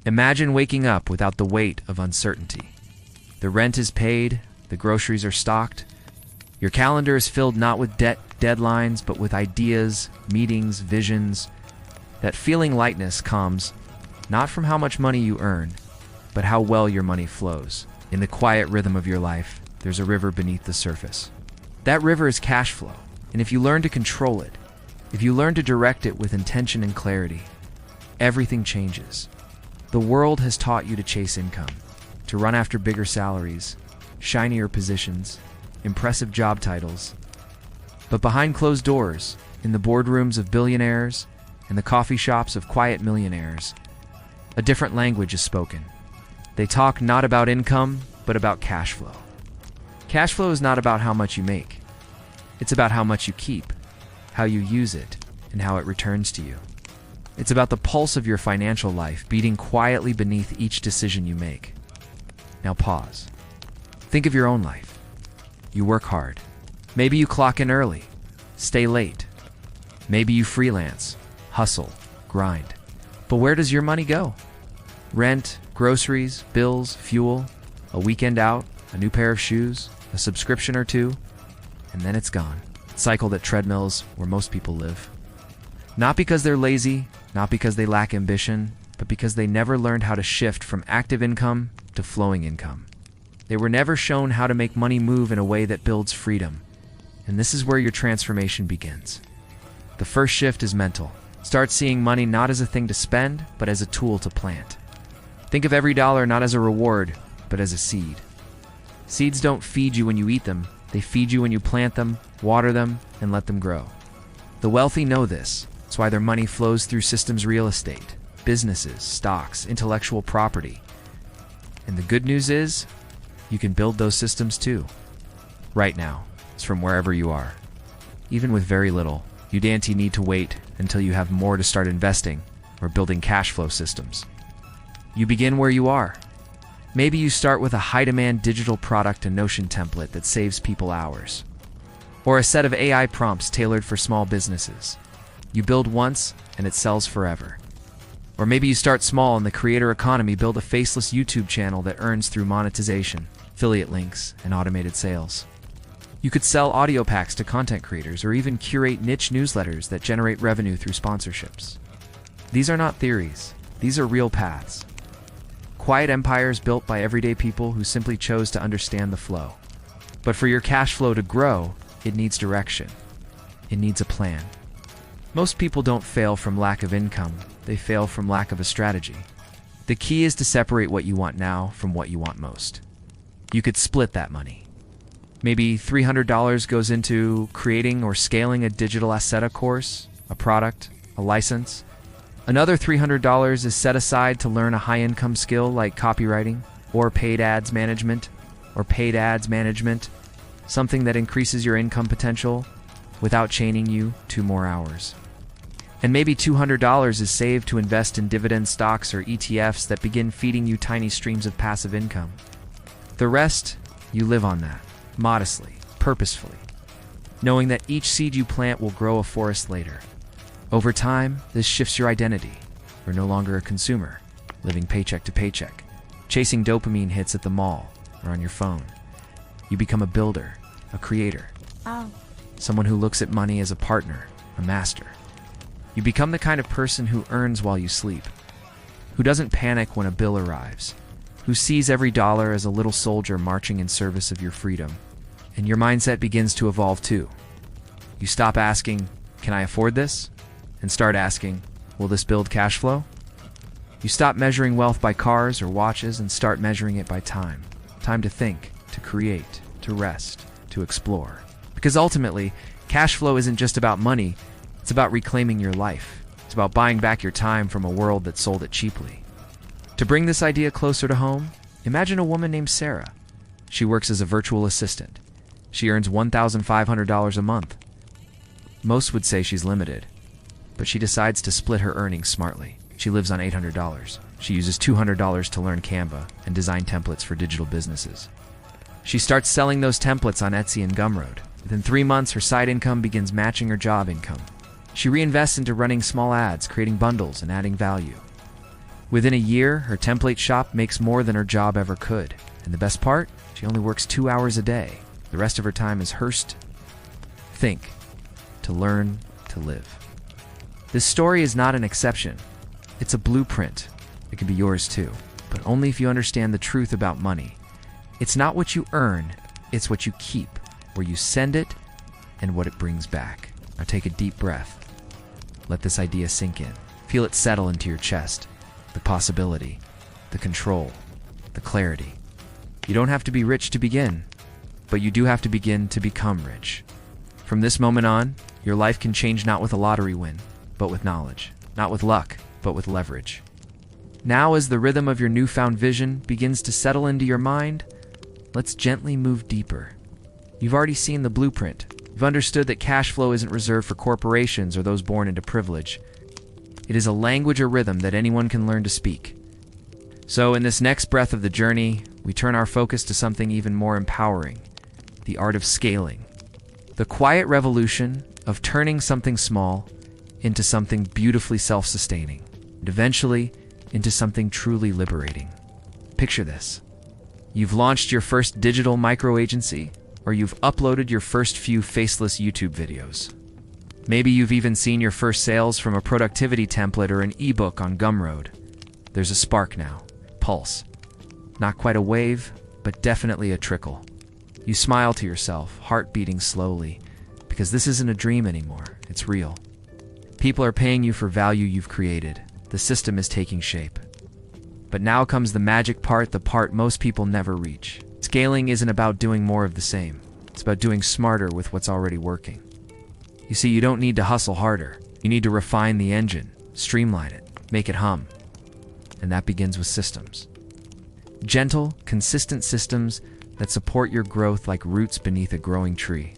Imagine waking up without the weight of uncertainty. The rent is paid, the groceries are stocked. Your calendar is filled not with deadlines, but with ideas, meetings, visions. That feeling lightness comes not from how much money you earn, but how well your money flows. In the quiet rhythm of your life, there's a river beneath the surface. That river is cash flow, and if you learn to control it, if you learn to direct it with intention and clarity, everything changes. The world has taught you to chase income, to run after bigger salaries, shinier positions, impressive job titles. But behind closed doors, in the boardrooms of billionaires and the coffee shops of quiet millionaires, a different language is spoken. They talk not about income, but about cash flow. Cash flow is not about how much you make. It's about how much you keep, how you use it, and how it returns to you. It's about the pulse of your financial life beating quietly beneath each decision you make. Now pause. Think of your own life. You work hard. Maybe you clock in early, stay late. Maybe you freelance, hustle, grind. But where does your money go? Rent, groceries, bills, fuel, a weekend out, a new pair of shoes, a subscription or two, and then it's gone. Cycle that treadmills where most people live. Not because they're lazy, not because they lack ambition, but because they never learned how to shift from active income to flowing income. They were never shown how to make money move in a way that builds freedom. And this is where your transformation begins. The first shift is mental. Start seeing money not as a thing to spend, but as a tool to plant. Think of every dollar not as a reward, but as a seed. Seeds don't feed you when you eat them. They feed you when you plant them, water them, and let them grow. The wealthy know this. It's why their money flows through systems: real estate, businesses, stocks, intellectual property. And the good news is, you can build those systems too. Right now, it's from wherever you are. Even with very little, you don't need to wait until you have more to start investing or building cash flow systems. You begin where you are. Maybe you start with a high-demand digital product and Notion template that saves people hours. Or a set of AI prompts tailored for small businesses. You build once, and it sells forever. Or maybe you start small in the creator economy, build a faceless YouTube channel that earns through monetization, affiliate links, and automated sales. You could sell audio packs to content creators or even curate niche newsletters that generate revenue through sponsorships. These are not theories. These are real paths. Quiet empires built by everyday people who simply chose to understand the flow. But for your cash flow to grow, it needs direction. It needs a plan. Most people don't fail from lack of income. They fail from lack of a strategy. The key is to separate what you want now from what you want most. You could split that money. Maybe $300 goes into creating or scaling a digital asset course, a product, a license. Another $300 is set aside to learn a high-income skill like copywriting or paid ads management, something that increases your income potential without chaining you 2 more hours. And maybe $200 is saved to invest in dividend stocks or ETFs that begin feeding you tiny streams of passive income. The rest, you live on that, modestly, purposefully, knowing that each seed you plant will grow a forest later. Over time, this shifts your identity. You're no longer a consumer, living paycheck to paycheck, chasing dopamine hits at the mall or on your phone. You become a builder, a creator, someone who looks at money as a partner, a master. You become the kind of person who earns while you sleep, who doesn't panic when a bill arrives, who sees every dollar as a little soldier marching in service of your freedom. And your mindset begins to evolve too. You stop asking, "Can I afford this?" and start asking, "Will this build cash flow?" You stop measuring wealth by cars or watches and start measuring it by time. Time to think, to create, to rest, to explore. Because ultimately, cash flow isn't just about money, it's about reclaiming your life. It's about buying back your time from a world that sold it cheaply. To bring this idea closer to home, imagine a woman named Sarah. She works as a virtual assistant. She earns $1,500 a month. Most would say she's limited, but she decides to split her earnings smartly. She lives on $800. She uses $200 to learn Canva and design templates for digital businesses. She starts selling those templates on Etsy and Gumroad. Within 3 months, her side income begins matching her job income. She reinvests into running small ads, creating bundles, and adding value. Within a year, her template shop makes more than her job ever could. And the best part? She only works 2 hours a day. The rest of her time is hers to think, to learn, to live. This story is not an exception. It's a blueprint. It can be yours too, but only if you understand the truth about money. It's not what you earn, it's what you keep, where you send it, and what it brings back. Now take a deep breath. Let this idea sink in. Feel it settle into your chest. The possibility, the control, the clarity. You don't have to be rich to begin, but you do have to begin to become rich. From this moment on, your life can change not with a lottery win, but with knowledge. Not with luck, but with leverage. Now, as the rhythm of your newfound vision begins to settle into your mind, let's gently move deeper. You've already seen the blueprint. You've understood that cash flow isn't reserved for corporations or those born into privilege. It is a language or rhythm that anyone can learn to speak. So in this next breath of the journey, we turn our focus to something even more empowering, the art of scaling. The quiet revolution of turning something small into something beautifully self-sustaining, and eventually into something truly liberating. Picture this. You've launched your first digital micro-agency, or you've uploaded your first few faceless YouTube videos. Maybe you've even seen your first sales from a productivity template or an ebook on Gumroad. There's a spark now, pulse. Not quite a wave, but definitely a trickle. You smile to yourself, heart beating slowly, because this isn't a dream anymore, it's real. People are paying you for value you've created. The system is taking shape. But now comes the magic part, the part most people never reach. Scaling isn't about doing more of the same. It's about doing smarter with what's already working. You see, you don't need to hustle harder. You need to refine the engine, streamline it, make it hum. And that begins with systems. Gentle, consistent systems that support your growth like roots beneath a growing tree.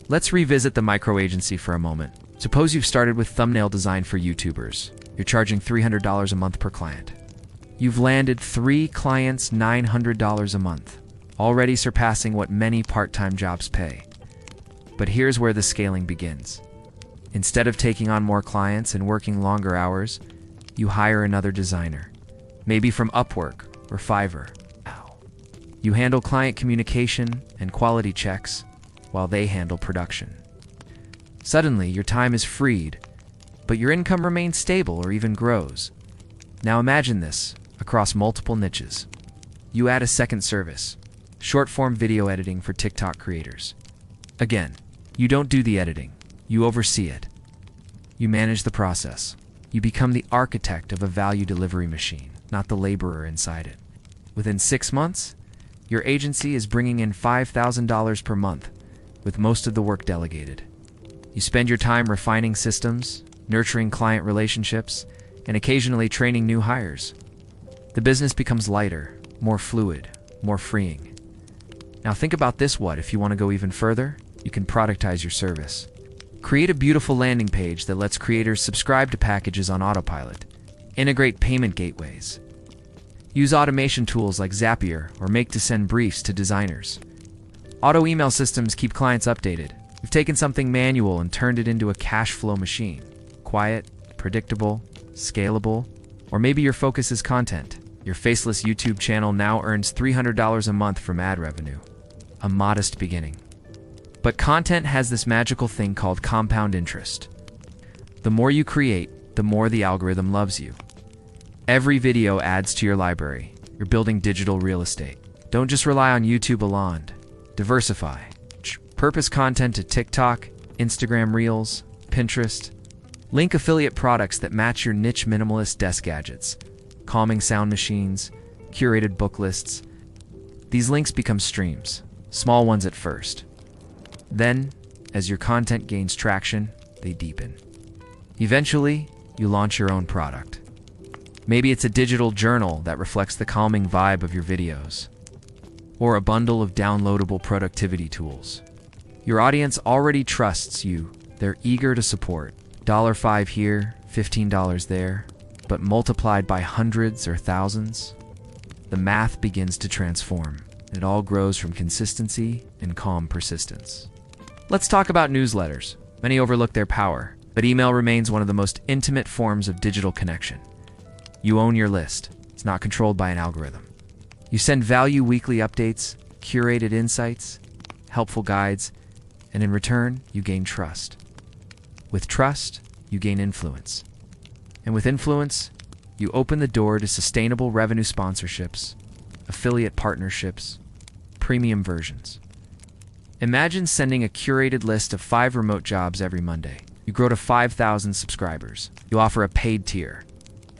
Let's revisit the micro-agency for a moment. Suppose you've started with thumbnail design for YouTubers. You're charging $300 a month per client. You've landed 3 clients $900 a month, already surpassing what many part-time jobs pay. But here's where the scaling begins. Instead of taking on more clients and working longer hours, you hire another designer, maybe from Upwork or Fiverr. You handle client communication and quality checks while they handle production. Suddenly, your time is freed, but your income remains stable or even grows. Now imagine this across multiple niches. You add a second service, short-form video editing for TikTok creators. Again, you don't do the editing, you oversee it. You manage the process. You become the architect of a value delivery machine, not the laborer inside it. Within 6 months, your agency is bringing in $5,000 per month, with most of the work delegated. You spend your time refining systems, nurturing client relationships, and occasionally training new hires. The business becomes lighter, more fluid, more freeing. Now think about this: what if you want to go even further? You can productize your service. Create a beautiful landing page that lets creators subscribe to packages on autopilot. Integrate payment gateways. Use automation tools like Zapier or Make to send briefs to designers. Auto email systems keep clients updated. You've taken something manual and turned it into a cash flow machine. Quiet, predictable, scalable. Or maybe your focus is content. Your faceless YouTube channel now earns $300 a month from ad revenue. A modest beginning. But content has this magical thing called compound interest. The more you create, the more the algorithm loves you. Every video adds to your library. You're building digital real estate. Don't just rely on YouTube alone. Diversify. Purpose content to TikTok, Instagram Reels, Pinterest. Link affiliate products that match your niche minimalist desk gadgets, calming sound machines, curated book lists. These links become streams, small ones at first. Then, as your content gains traction, they deepen. Eventually, you launch your own product. Maybe it's a digital journal that reflects the calming vibe of your videos, or a bundle of downloadable productivity tools. Your audience already trusts you. They're eager to support. $5 here, $15 there, but multiplied by hundreds or thousands, the math begins to transform. It all grows from consistency and calm persistence. Let's talk about newsletters. Many overlook their power, but email remains one of the most intimate forms of digital connection. You own your list. It's not controlled by an algorithm. You send value weekly updates, curated insights, helpful guides, and in return, you gain trust. With trust, you gain influence. And with influence, you open the door to sustainable revenue sponsorships, affiliate partnerships, premium versions. Imagine sending a curated list of 5 remote jobs every Monday. You grow to 5,000 subscribers. You offer a paid tier,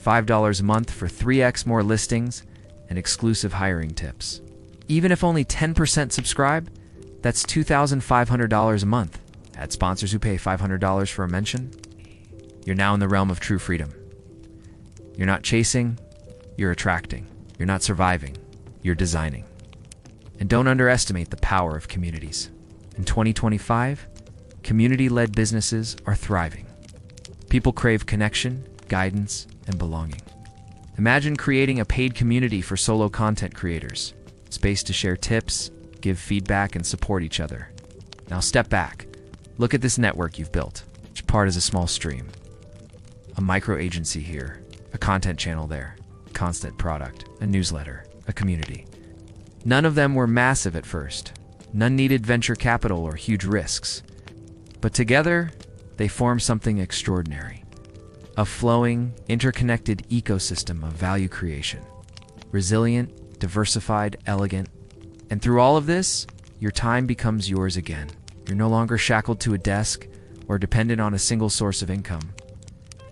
$5 a month for 3x more listings and exclusive hiring tips. Even if only 10% subscribe, that's $2,500 a month. Add sponsors who pay $500 for a mention. You're now in the realm of true freedom. You're not chasing, you're attracting. You're not surviving, you're designing. And don't underestimate the power of communities. In 2025, community-led businesses are thriving. People crave connection, guidance, and belonging. Imagine creating a paid community for solo content creators, space to share tips, give feedback, and support each other. Now step back. Look at this network you've built. Each part is a small stream. A micro agency here, a content channel there, constant product, a newsletter, a community. None of them were massive at first. None needed venture capital or huge risks. But together, they form something extraordinary. A flowing, interconnected ecosystem of value creation. Resilient, diversified, elegant. And through all of this, your time becomes yours again. You're no longer shackled to a desk or dependent on a single source of income.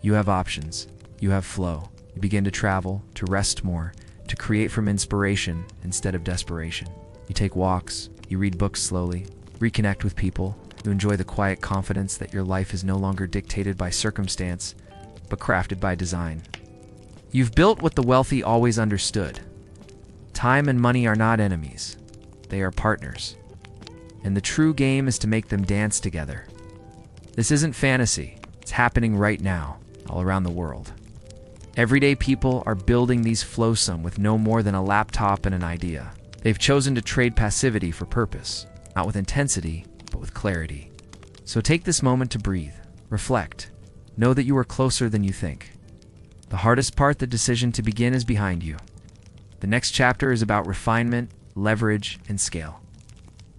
You have options. You have flow. You begin to travel, to rest more, to create from inspiration instead of desperation. You take walks, you read books slowly, reconnect with people, you enjoy the quiet confidence that your life is no longer dictated by circumstance, but crafted by design. You've built what the wealthy always understood. Time and money are not enemies. They are partners. And the true game is to make them dance together. This isn't fantasy. It's happening right now, all around the world. Everyday people are building these flowsome with no more than a laptop and an idea. They've chosen to trade passivity for purpose, not with intensity, but with clarity. So take this moment to breathe, reflect, know that you are closer than you think. The hardest part, the decision to begin, is behind you. The next chapter is about refinement, leverage, and scale.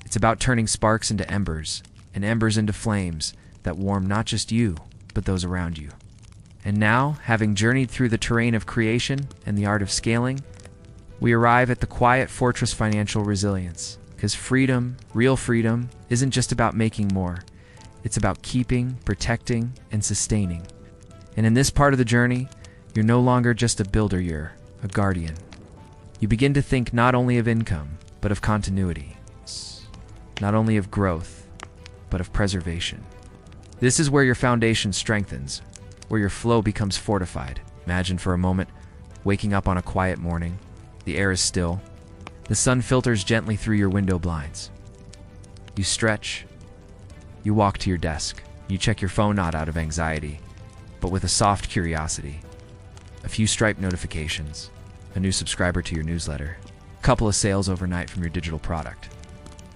It's about turning sparks into embers, and embers into flames that warm not just you, but those around you. And now, having journeyed through the terrain of creation and the art of scaling, we arrive at the quiet fortress financial resilience. Because freedom, real freedom, isn't just about making more. It's about keeping, protecting, and sustaining. And in this part of the journey, you're no longer just a builder, you're a guardian. You begin to think not only of income, but of continuity. Not only of growth, but of preservation. This is where your foundation strengthens, where your flow becomes fortified. Imagine for a moment waking up on a quiet morning. The air is still. The sun filters gently through your window blinds. You stretch. You walk to your desk. You check your phone not out of anxiety, but with a soft curiosity. A few Stripe notifications, a new subscriber to your newsletter, a couple of sales overnight from your digital product,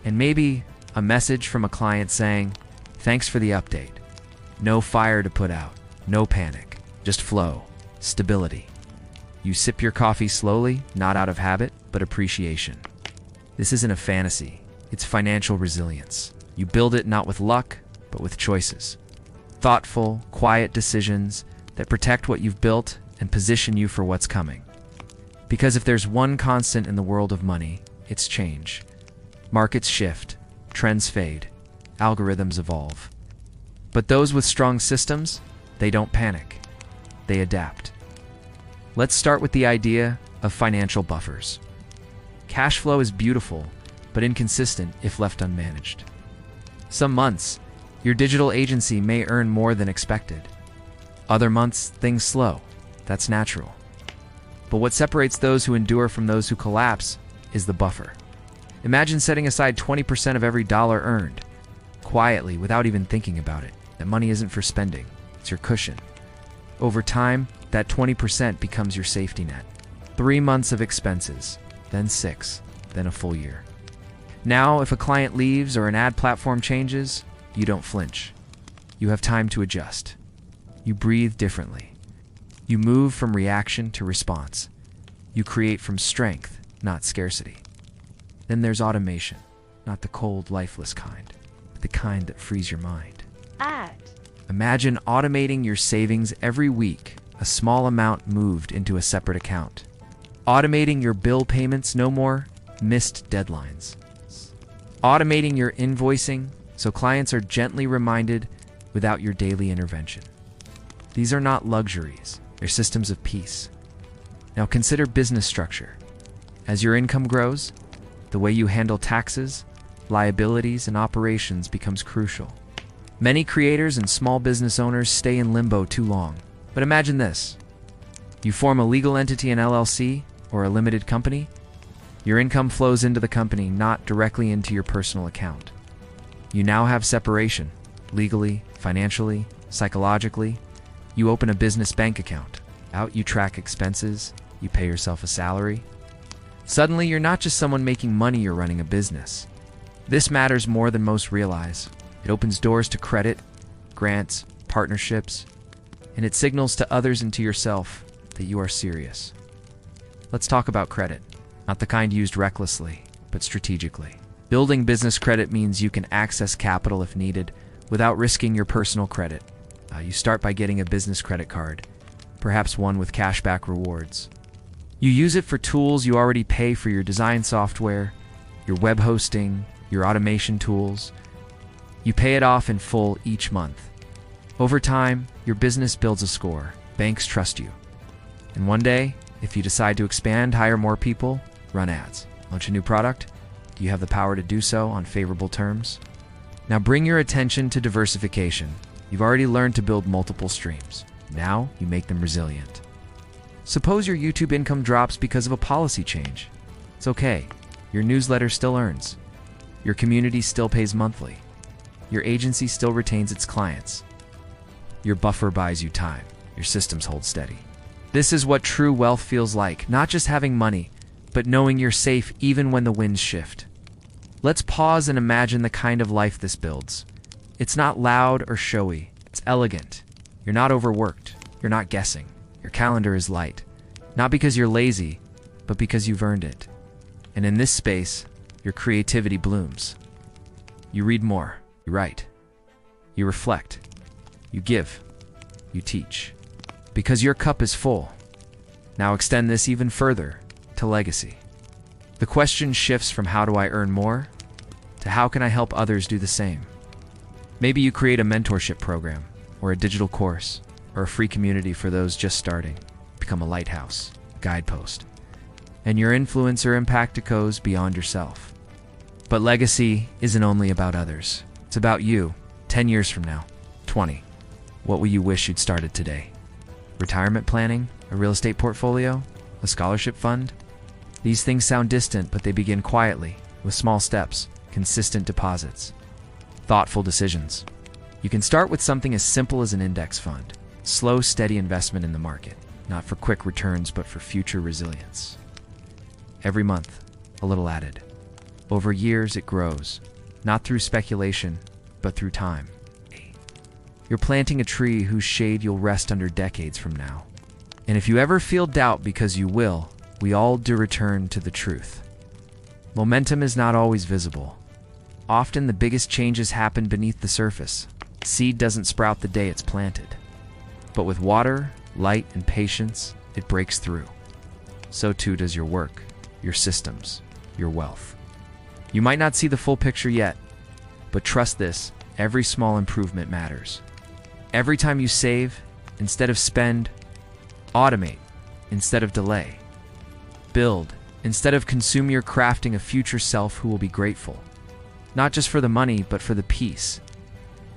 and maybe a message from a client saying, "Thanks for the update. No fire to put out. No panic, just flow, stability." You sip your coffee slowly, not out of habit, but appreciation. This isn't a fantasy, it's financial resilience. You build it not with luck, but with choices. Thoughtful, quiet decisions that protect what you've built and position you for what's coming. Because if there's one constant in the world of money, it's change. Markets shift, trends fade, algorithms evolve. But those with strong systems, they don't panic. They adapt. Let's start with the idea of financial buffers. Cash flow is beautiful, but inconsistent if left unmanaged. Some months, your digital agency may earn more than expected. Other months, things slow. That's natural. But what separates those who endure from those who collapse is the buffer. Imagine setting aside 20% of every dollar earned, quietly, without even thinking about it. That money isn't for spending. It's your cushion. Over time, that 20% becomes your safety net. 3 months of expenses, then 6, then a full year. Now, if a client leaves or an ad platform changes, you don't flinch. You have time to adjust. You breathe differently. You move from reaction to response. You create from strength, not scarcity. Then there's automation, not the cold, lifeless kind, but the kind that frees your mind. Imagine automating your savings every week, a small amount moved into a separate account. Automating your bill payments, no more missed deadlines. Automating your invoicing so clients are gently reminded without your daily intervention. These are not luxuries, they're systems of peace. Now consider business structure. As your income grows, the way you handle taxes, liabilities, and operations becomes crucial. Many creators and small business owners stay in limbo too long. But imagine this. You form a legal entity, an LLC, or a limited company. Your income flows into the company, not directly into your personal account. You now have separation, legally, financially, psychologically. You open a business bank account. Out you track expenses, you pay yourself a salary. Suddenly, you're not just someone making money, you're running a business. This matters more than most realize. It opens doors to credit, grants, partnerships, and it signals to others and to yourself that you are serious. Let's talk about credit, not the kind used recklessly, but strategically. Building business credit means you can access capital if needed without risking your personal credit. You start by getting a business credit card, perhaps one with cashback rewards. You use it for tools you already pay for: your design software, your web hosting, your automation tools. You pay it off in full each month. Over time, your business builds a score. Banks trust you. And one day, if you decide to expand, hire more people, run ads, launch a new product, do you have the power to do so on favorable terms? Now bring your attention to diversification. You've already learned to build multiple streams. Now you make them resilient. Suppose your YouTube income drops because of a policy change. It's okay. Your newsletter still earns. Your community still pays monthly. Your agency still retains its clients. Your buffer buys you time. Your systems hold steady. This is what true wealth feels like, not just having money, but knowing you're safe even when the winds shift. Let's pause and imagine the kind of life this builds. It's not loud or showy. It's elegant. You're not overworked. You're not guessing. Your calendar is light. Not because you're lazy, but because you've earned it. And in this space, your creativity blooms. You read more. You write. You reflect. You give. You teach. Because your cup is full. Now extend this even further to legacy. The question shifts from how do I earn more to how can I help others do the same. Maybe you create a mentorship program or a digital course or a free community for those just starting. Become a lighthouse, a guidepost. And your influence or impact goes beyond yourself. But legacy isn't only about others. It's about you, 10 years from now, 20. What will you wish you'd started today? Retirement planning? A real estate portfolio? A scholarship fund? These things sound distant, but they begin quietly, with small steps, consistent deposits, thoughtful decisions. You can start with something as simple as an index fund. Slow, steady investment in the market, not for quick returns, but for future resilience. Every month, a little added. Over years, it grows, not through speculation, but through time. You're planting a tree whose shade you'll rest under decades from now. And if you ever feel doubt, because you will, we all do return to the truth. Momentum is not always visible. Often the biggest changes happen beneath the surface. Seed doesn't sprout the day it's planted. But with water, light, and patience, it breaks through. So too does your work, your systems, your wealth. You might not see the full picture yet, but trust this, every small improvement matters. Every time you save, instead of spend, automate, instead of delay. Build, instead of consume, you're crafting a future self who will be grateful. Not just for the money, but for the peace.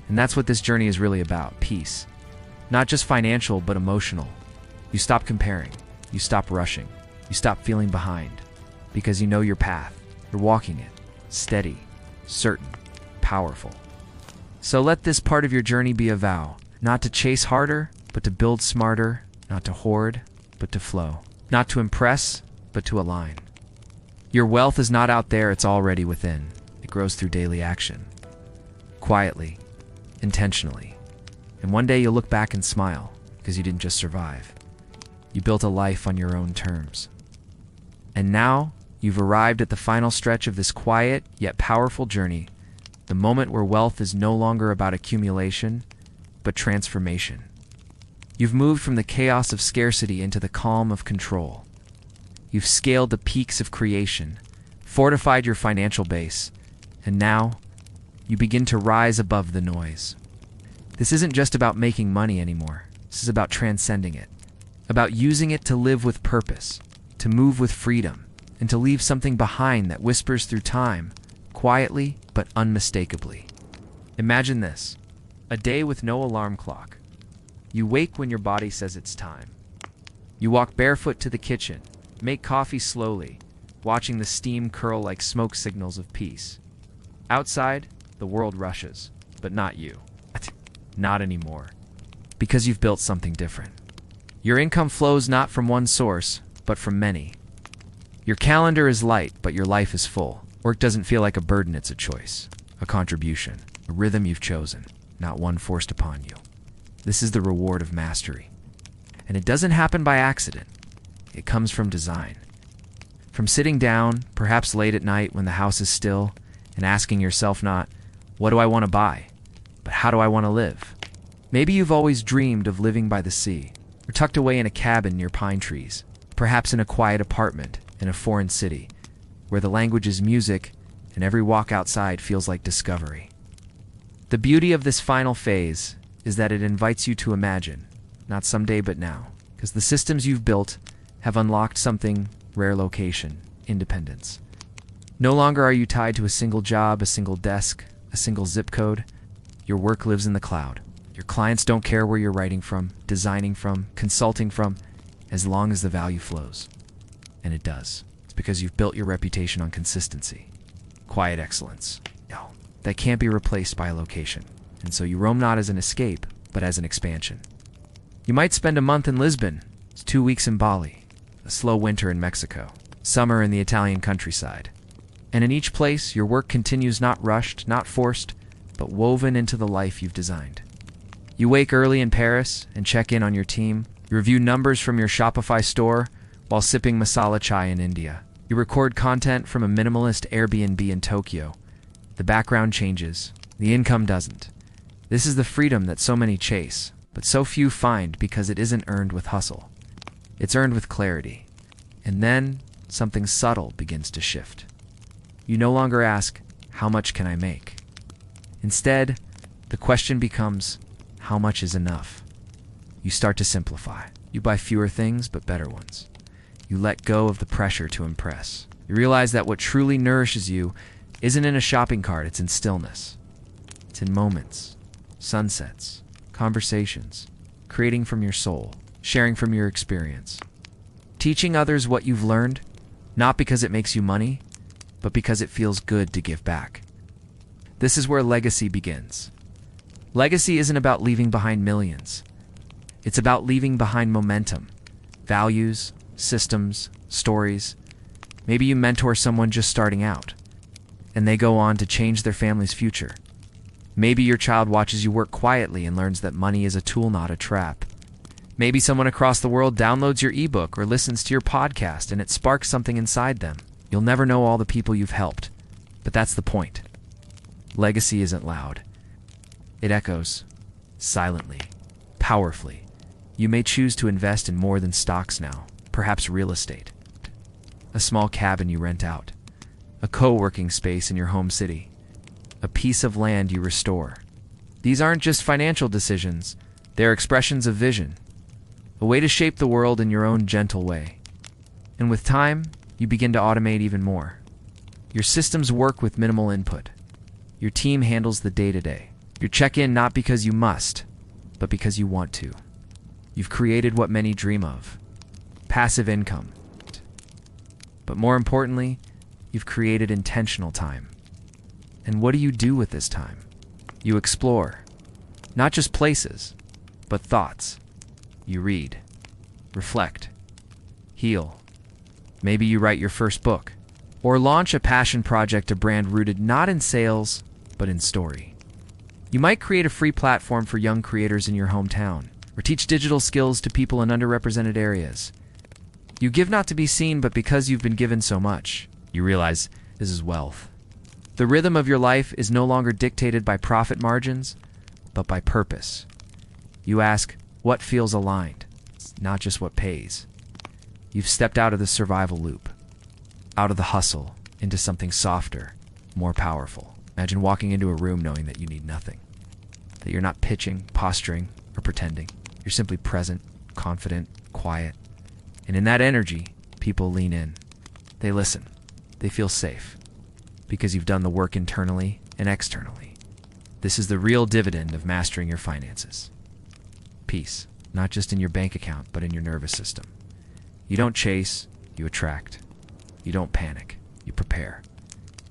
And that's what this journey is really about, peace. Not just financial, but emotional. You stop comparing. You stop rushing. You stop feeling behind. Because you know your path. You're walking it. Steady, certain, powerful. So let this part of your journey be a vow. Not to chase harder, but to build smarter. Not to hoard, but to flow. Not to impress, but to align. Your wealth is not out there, it's already within. It grows through daily action. Quietly, intentionally. And one day you'll look back and smile, because you didn't just survive. You built a life on your own terms. And now, you've arrived at the final stretch of this quiet yet powerful journey, the moment where wealth is no longer about accumulation, but transformation. You've moved from the chaos of scarcity into the calm of control. You've scaled the peaks of creation, fortified your financial base, and now, you begin to rise above the noise. This isn't just about making money anymore. This is about transcending it, about using it to live with purpose, to move with freedom, and to leave something behind that whispers through time, quietly but unmistakably. Imagine this, a day with no alarm clock. You wake when your body says it's time. You walk barefoot to the kitchen, make coffee slowly, watching the steam curl like smoke signals of peace. Outside, the world rushes, but not you. Not anymore. Because you've built something different. Your income flows not from one source, but from many. Your calendar is light, but your life is full. Work doesn't feel like a burden, it's a choice, a contribution, a rhythm you've chosen, not one forced upon you. This is the reward of mastery. And it doesn't happen by accident. It comes from design. From sitting down, perhaps late at night when the house is still, and asking yourself not, what do I want to buy? But how do I want to live? Maybe you've always dreamed of living by the sea, or tucked away in a cabin near pine trees, perhaps in a quiet apartment in a foreign city, where the language is music and every walk outside feels like discovery. The beauty of this final phase is that it invites you to imagine, not someday but now, because the systems you've built have unlocked something rare: location, independence. No longer are you tied to a single job, a single desk, a single zip code. Your work lives in the cloud. Your clients don't care where you're writing from, designing from, consulting from, as long as the value flows. And it does. It's because you've built your reputation on consistency. Quiet excellence. No, that can't be replaced by a location. And so you roam not as an escape, but as an expansion. You might spend a month in Lisbon, 2 weeks in Bali, a slow winter in Mexico, summer in the Italian countryside. And in each place, your work continues not rushed, not forced, but woven into the life you've designed. You wake early in Paris and check in on your team. You review numbers from your Shopify store while sipping masala chai in India. You record content from a minimalist Airbnb in Tokyo. The background changes. The income doesn't. This is the freedom that so many chase, but so few find because it isn't earned with hustle. It's earned with clarity. And then something subtle begins to shift. You no longer ask, how much can I make? Instead, the question becomes, how much is enough? You start to simplify. You buy fewer things, but better ones. You let go of the pressure to impress. You realize that what truly nourishes you isn't in a shopping cart, it's in stillness. It's in moments, sunsets, conversations, creating from your soul, sharing from your experience. Teaching others what you've learned, not because it makes you money, but because it feels good to give back. This is where legacy begins. Legacy isn't about leaving behind millions. It's about leaving behind momentum, values, systems, stories. Maybe you mentor someone just starting out, and they go on to change their family's future. Maybe your child watches you work quietly and learns that money is a tool, not a trap. Maybe someone across the world downloads your ebook or listens to your podcast and it sparks something inside them. You'll never know all the people you've helped, but that's the point. Legacy isn't loud. It echoes, silently, powerfully. You may choose to invest in more than stocks now, perhaps real estate. A small cabin you rent out, a co-working space in your home city, a piece of land you restore. These aren't just financial decisions, they're expressions of vision, a way to shape the world in your own gentle way. And with time, you begin to automate even more. Your systems work with minimal input. Your team handles the day-to-day. You check in not because you must, but because you want to. You've created what many dream of, passive income. But more importantly, you've created intentional time. And what do you do with this time? You explore, not just places, but thoughts. You read, reflect, heal. Maybe you write your first book, or launch a passion project, a brand rooted not in sales, but in story. You might create a free platform for young creators in your hometown, or teach digital skills to people in underrepresented areas. You give not to be seen, but because you've been given so much, you realize this is wealth. The rhythm of your life is no longer dictated by profit margins, but by purpose. You ask, what feels aligned, not just what pays. You've stepped out of the survival loop, out of the hustle, into something softer, more powerful. Imagine walking into a room knowing that you need nothing, that you're not pitching, posturing, or pretending. You're simply present, confident, quiet. And in that energy, people lean in. They listen. They feel safe, because you've done the work internally and externally. This is the real dividend of mastering your finances. Peace, not just in your bank account, but in your nervous system. You don't chase, you attract. You don't panic, you prepare.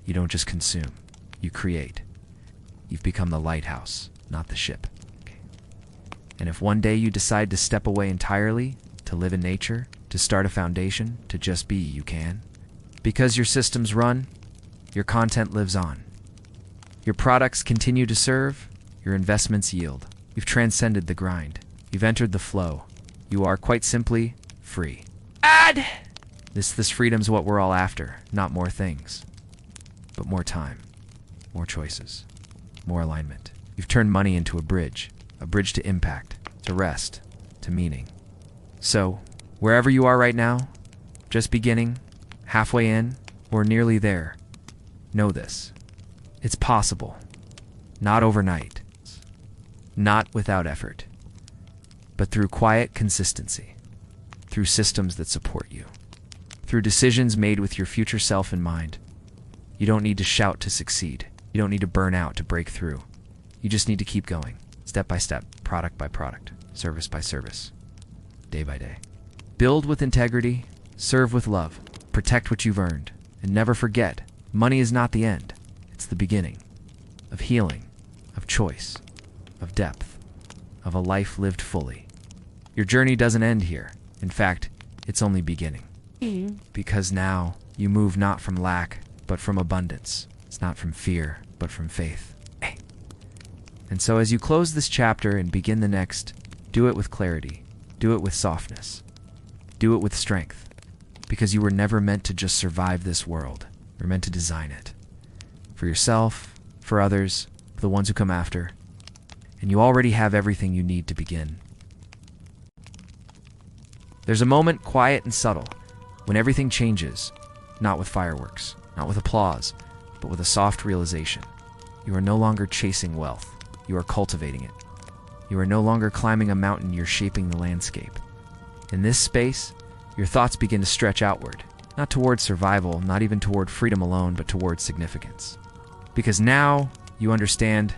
You don't just consume, you create. You've become the lighthouse, not the ship. Okay. And if one day you decide to step away entirely, to live in nature, to start a foundation, to just be, you can. Because your systems run, your content lives on. Your products continue to serve, your investments yield. You've transcended the grind. You've entered the flow. You are, quite simply, free. This freedom's what we're all after, not more things, but more time, more choices, more alignment. You've turned money into a bridge to impact, to rest, to meaning. So, wherever you are right now, just beginning, halfway in, or nearly there, know this. It's possible. Not overnight. Not without effort. But through quiet consistency. Through systems that support you. Through decisions made with your future self in mind. You don't need to shout to succeed. You don't need to burn out to break through. You just need to keep going, step by step, product by product, service by service, day by day. Build with integrity, serve with love, protect what you've earned, and never forget, money is not the end. It's the beginning of healing, of choice, of depth, of a life lived fully. Your journey doesn't end here. In fact, it's only beginning. Because now you move not from lack, but from abundance. It's not from fear, but from faith. And so as you close this chapter and begin the next, do it with clarity. Do it with softness. Do it with strength. Because you were never meant to just survive this world. You're meant to design it. For yourself, for others, for the ones who come after. And you already have everything you need to begin. There's a moment, quiet and subtle, when everything changes, not with fireworks, not with applause, but with a soft realization. You are no longer chasing wealth. You are cultivating it. You are no longer climbing a mountain, you're shaping the landscape. In this space, your thoughts begin to stretch outward, not toward survival, not even toward freedom alone, but toward significance. Because now you understand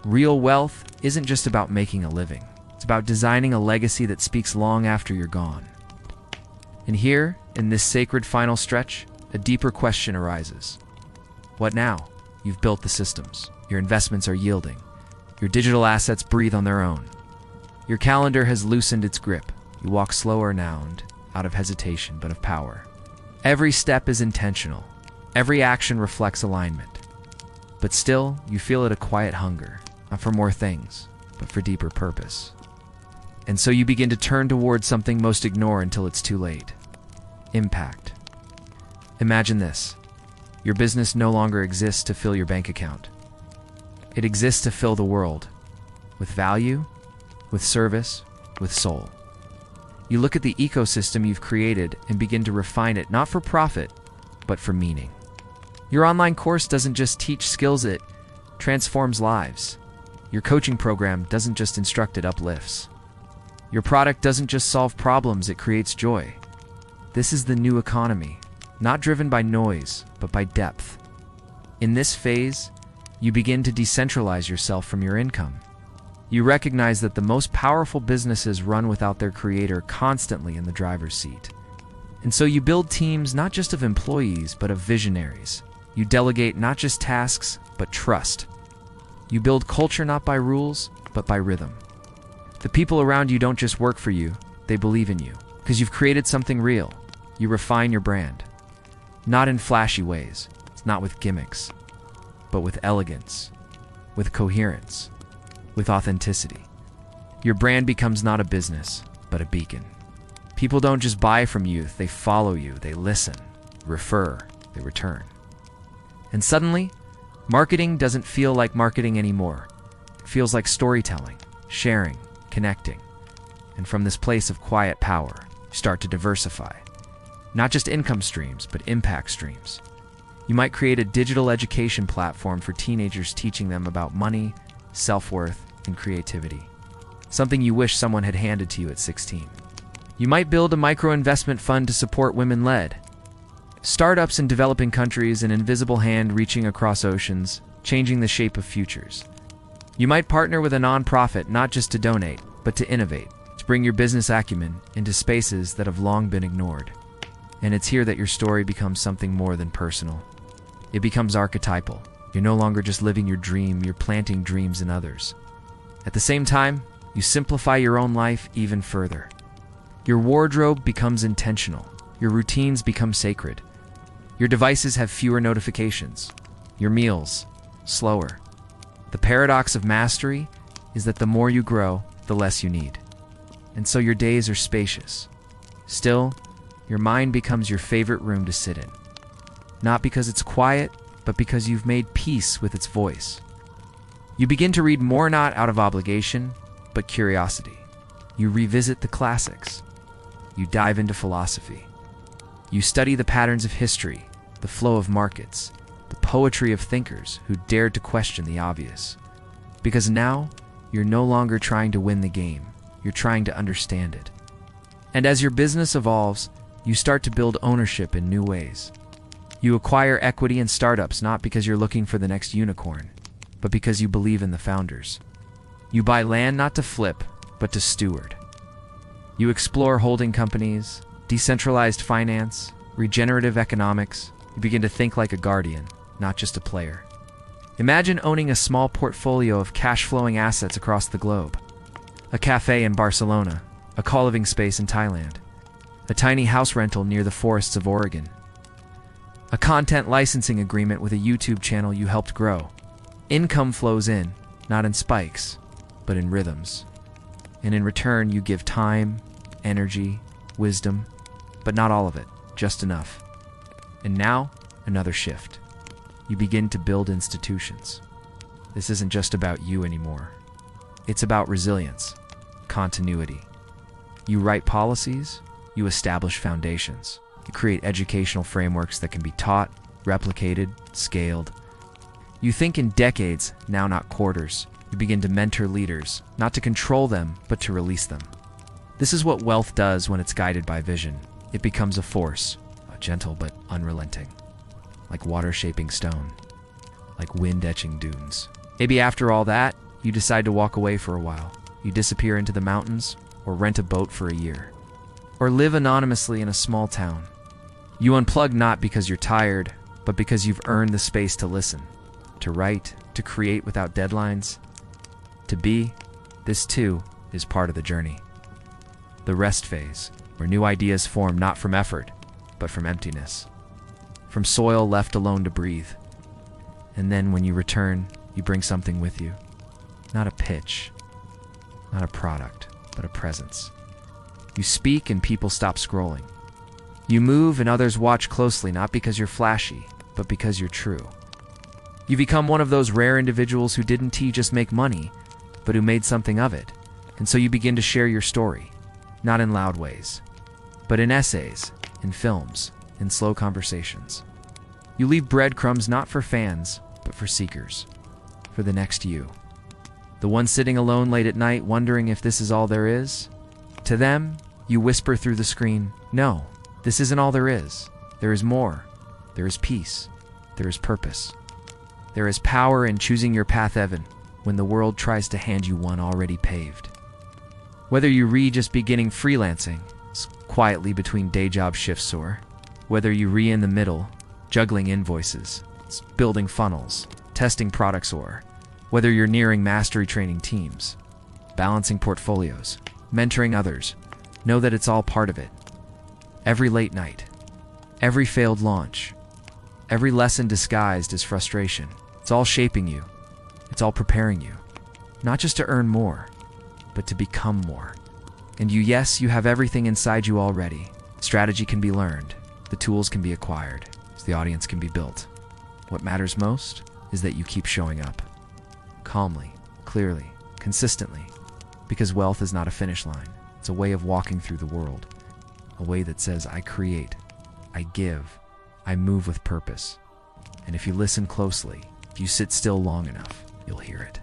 real wealth isn't just about making a living. It's about designing a legacy that speaks long after you're gone. And here, in this sacred final stretch, a deeper question arises. What now? You've built the systems. Your investments are yielding. Your digital assets breathe on their own. Your calendar has loosened its grip. You walk slower now and out of hesitation, but of power. Every step is intentional. Every action reflects alignment. But still, you feel it a quiet hunger, not for more things, but for deeper purpose. And so you begin to turn towards something most ignore until it's too late. Impact. Imagine this. Your business no longer exists to fill your bank account. It exists to fill the world. With value, with service, with soul. You look at the ecosystem you've created and begin to refine it, not for profit, but for meaning. Your online course doesn't just teach skills, it transforms lives. Your coaching program doesn't just instruct, it uplifts. Your product doesn't just solve problems, it creates joy. This is the new economy, not driven by noise, but by depth. In this phase, you begin to decentralize yourself from your income. You recognize that the most powerful businesses run without their creator constantly in the driver's seat. And so you build teams not just of employees, but of visionaries. You delegate not just tasks, but trust. You build culture not by rules, but by rhythm. The people around you don't just work for you, they believe in you, because you've created something real. You refine your brand. Not in flashy ways, it's not with gimmicks, but with elegance, with coherence, with authenticity. Your brand becomes not a business, but a beacon. People don't just buy from you, they follow you, they listen, refer, they return. And suddenly, marketing doesn't feel like marketing anymore. It feels like storytelling, sharing, connecting. And from this place of quiet power, you start to diversify. Not just income streams, but impact streams. You might create a digital education platform for teenagers teaching them about money, self-worth, and creativity. Something you wish someone had handed to you at 16. You might build a micro-investment fund to support women-led startups in developing countries, an invisible hand reaching across oceans, changing the shape of futures. You might partner with a nonprofit not just to donate, but to innovate, to bring your business acumen into spaces that have long been ignored. And it's here that your story becomes something more than personal. It becomes archetypal. You're no longer just living your dream, you're planting dreams in others. At the same time, you simplify your own life even further. Your wardrobe becomes intentional. Your routines become sacred. Your devices have fewer notifications. Your meals, slower. The paradox of mastery is that the more you grow, the less you need. And so your days are spacious. Still, your mind becomes your favorite room to sit in. Not because it's quiet, but because you've made peace with its voice. You begin to read more not out of obligation, but curiosity. You revisit the classics. You dive into philosophy. You study the patterns of history, the flow of markets, the poetry of thinkers who dared to question the obvious. Because now, you're no longer trying to win the game, you're trying to understand it. And as your business evolves, you start to build ownership in new ways. You acquire equity in startups not because you're looking for the next unicorn, but because you believe in the founders. You buy land not to flip, but to steward. You explore holding companies, decentralized finance, regenerative economics. You begin to think like a guardian, not just a player. Imagine owning a small portfolio of cash-flowing assets across the globe. A cafe in Barcelona, a co-living space in Thailand, a tiny house rental near the forests of Oregon, a content licensing agreement with a YouTube channel you helped grow. Income flows in, not in spikes, but in rhythms. And in return, you give time, energy, wisdom, but not all of it, just enough. And now, another shift. You begin to build institutions. This isn't just about you anymore. It's about resilience, continuity. You write policies, you establish foundations. You create educational frameworks that can be taught, replicated, scaled. You think in decades, now not quarters. You begin to mentor leaders, not to control them, but to release them. This is what wealth does when it's guided by vision. It becomes a force, gentle but unrelenting, like water shaping stone, like wind etching dunes. Maybe after all that, you decide to walk away for a while. You disappear into the mountains, or rent a boat for a year, or live anonymously in a small town. You unplug not because you're tired, but because you've earned the space to listen, to write, to create without deadlines. To be, this too is part of the journey. The rest phase, where new ideas form not from effort, but from emptiness, from soil left alone to breathe. And then when you return, you bring something with you. Not a pitch, not a product, but a presence. You speak and people stop scrolling. You move and others watch closely, not because you're flashy, but because you're true. You become one of those rare individuals who didn't just make money, but who made something of it. And so you begin to share your story, not in loud ways, but in essays, in films, in slow conversations. You leave breadcrumbs not for fans, but for seekers, for the next you. The one sitting alone late at night wondering if this is all there is. To them, you whisper through the screen, no, this isn't all there is. There is more. There is peace. There is purpose. There is power in choosing your path, Evan, when the world tries to hand you one already paved. Whether you just beginning freelancing, quietly between day job shifts, or whether you in the middle, juggling invoices, building funnels, testing products, or whether you're nearing mastery training teams, balancing portfolios, mentoring others, know that it's all part of it. Every late night, every failed launch, every lesson disguised as frustration, it's all shaping you. It's all preparing you, not just to earn more, but to become more. And yes, you have everything inside you already. Strategy can be learned, the tools can be acquired, the audience can be built. What matters most is that you keep showing up. Calmly, clearly, consistently. Because wealth is not a finish line. It's a way of walking through the world. A way that says, I create, I give, I move with purpose. And if you listen closely, if you sit still long enough, you'll hear it.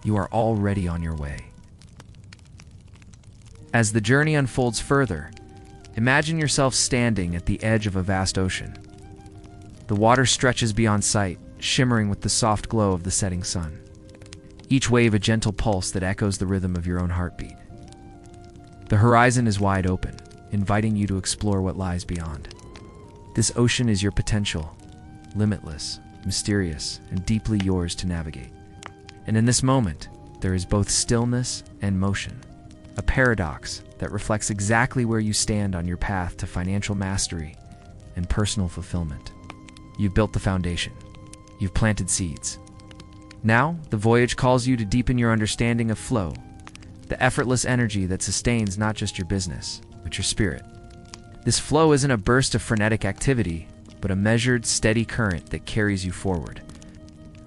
You are already on your way. As the journey unfolds further, imagine yourself standing at the edge of a vast ocean. The water stretches beyond sight, shimmering with the soft glow of the setting sun. Each wave a gentle pulse that echoes the rhythm of your own heartbeat. The horizon is wide open, inviting you to explore what lies beyond. This ocean is your potential, limitless, mysterious, and deeply yours to navigate. And in this moment, there is both stillness and motion, a paradox that reflects exactly where you stand on your path to financial mastery and personal fulfillment. You've built the foundation. You've planted seeds. Now, the voyage calls you to deepen your understanding of flow, the effortless energy that sustains not just your business, but your spirit. This flow isn't a burst of frenetic activity, but a measured, steady current that carries you forward.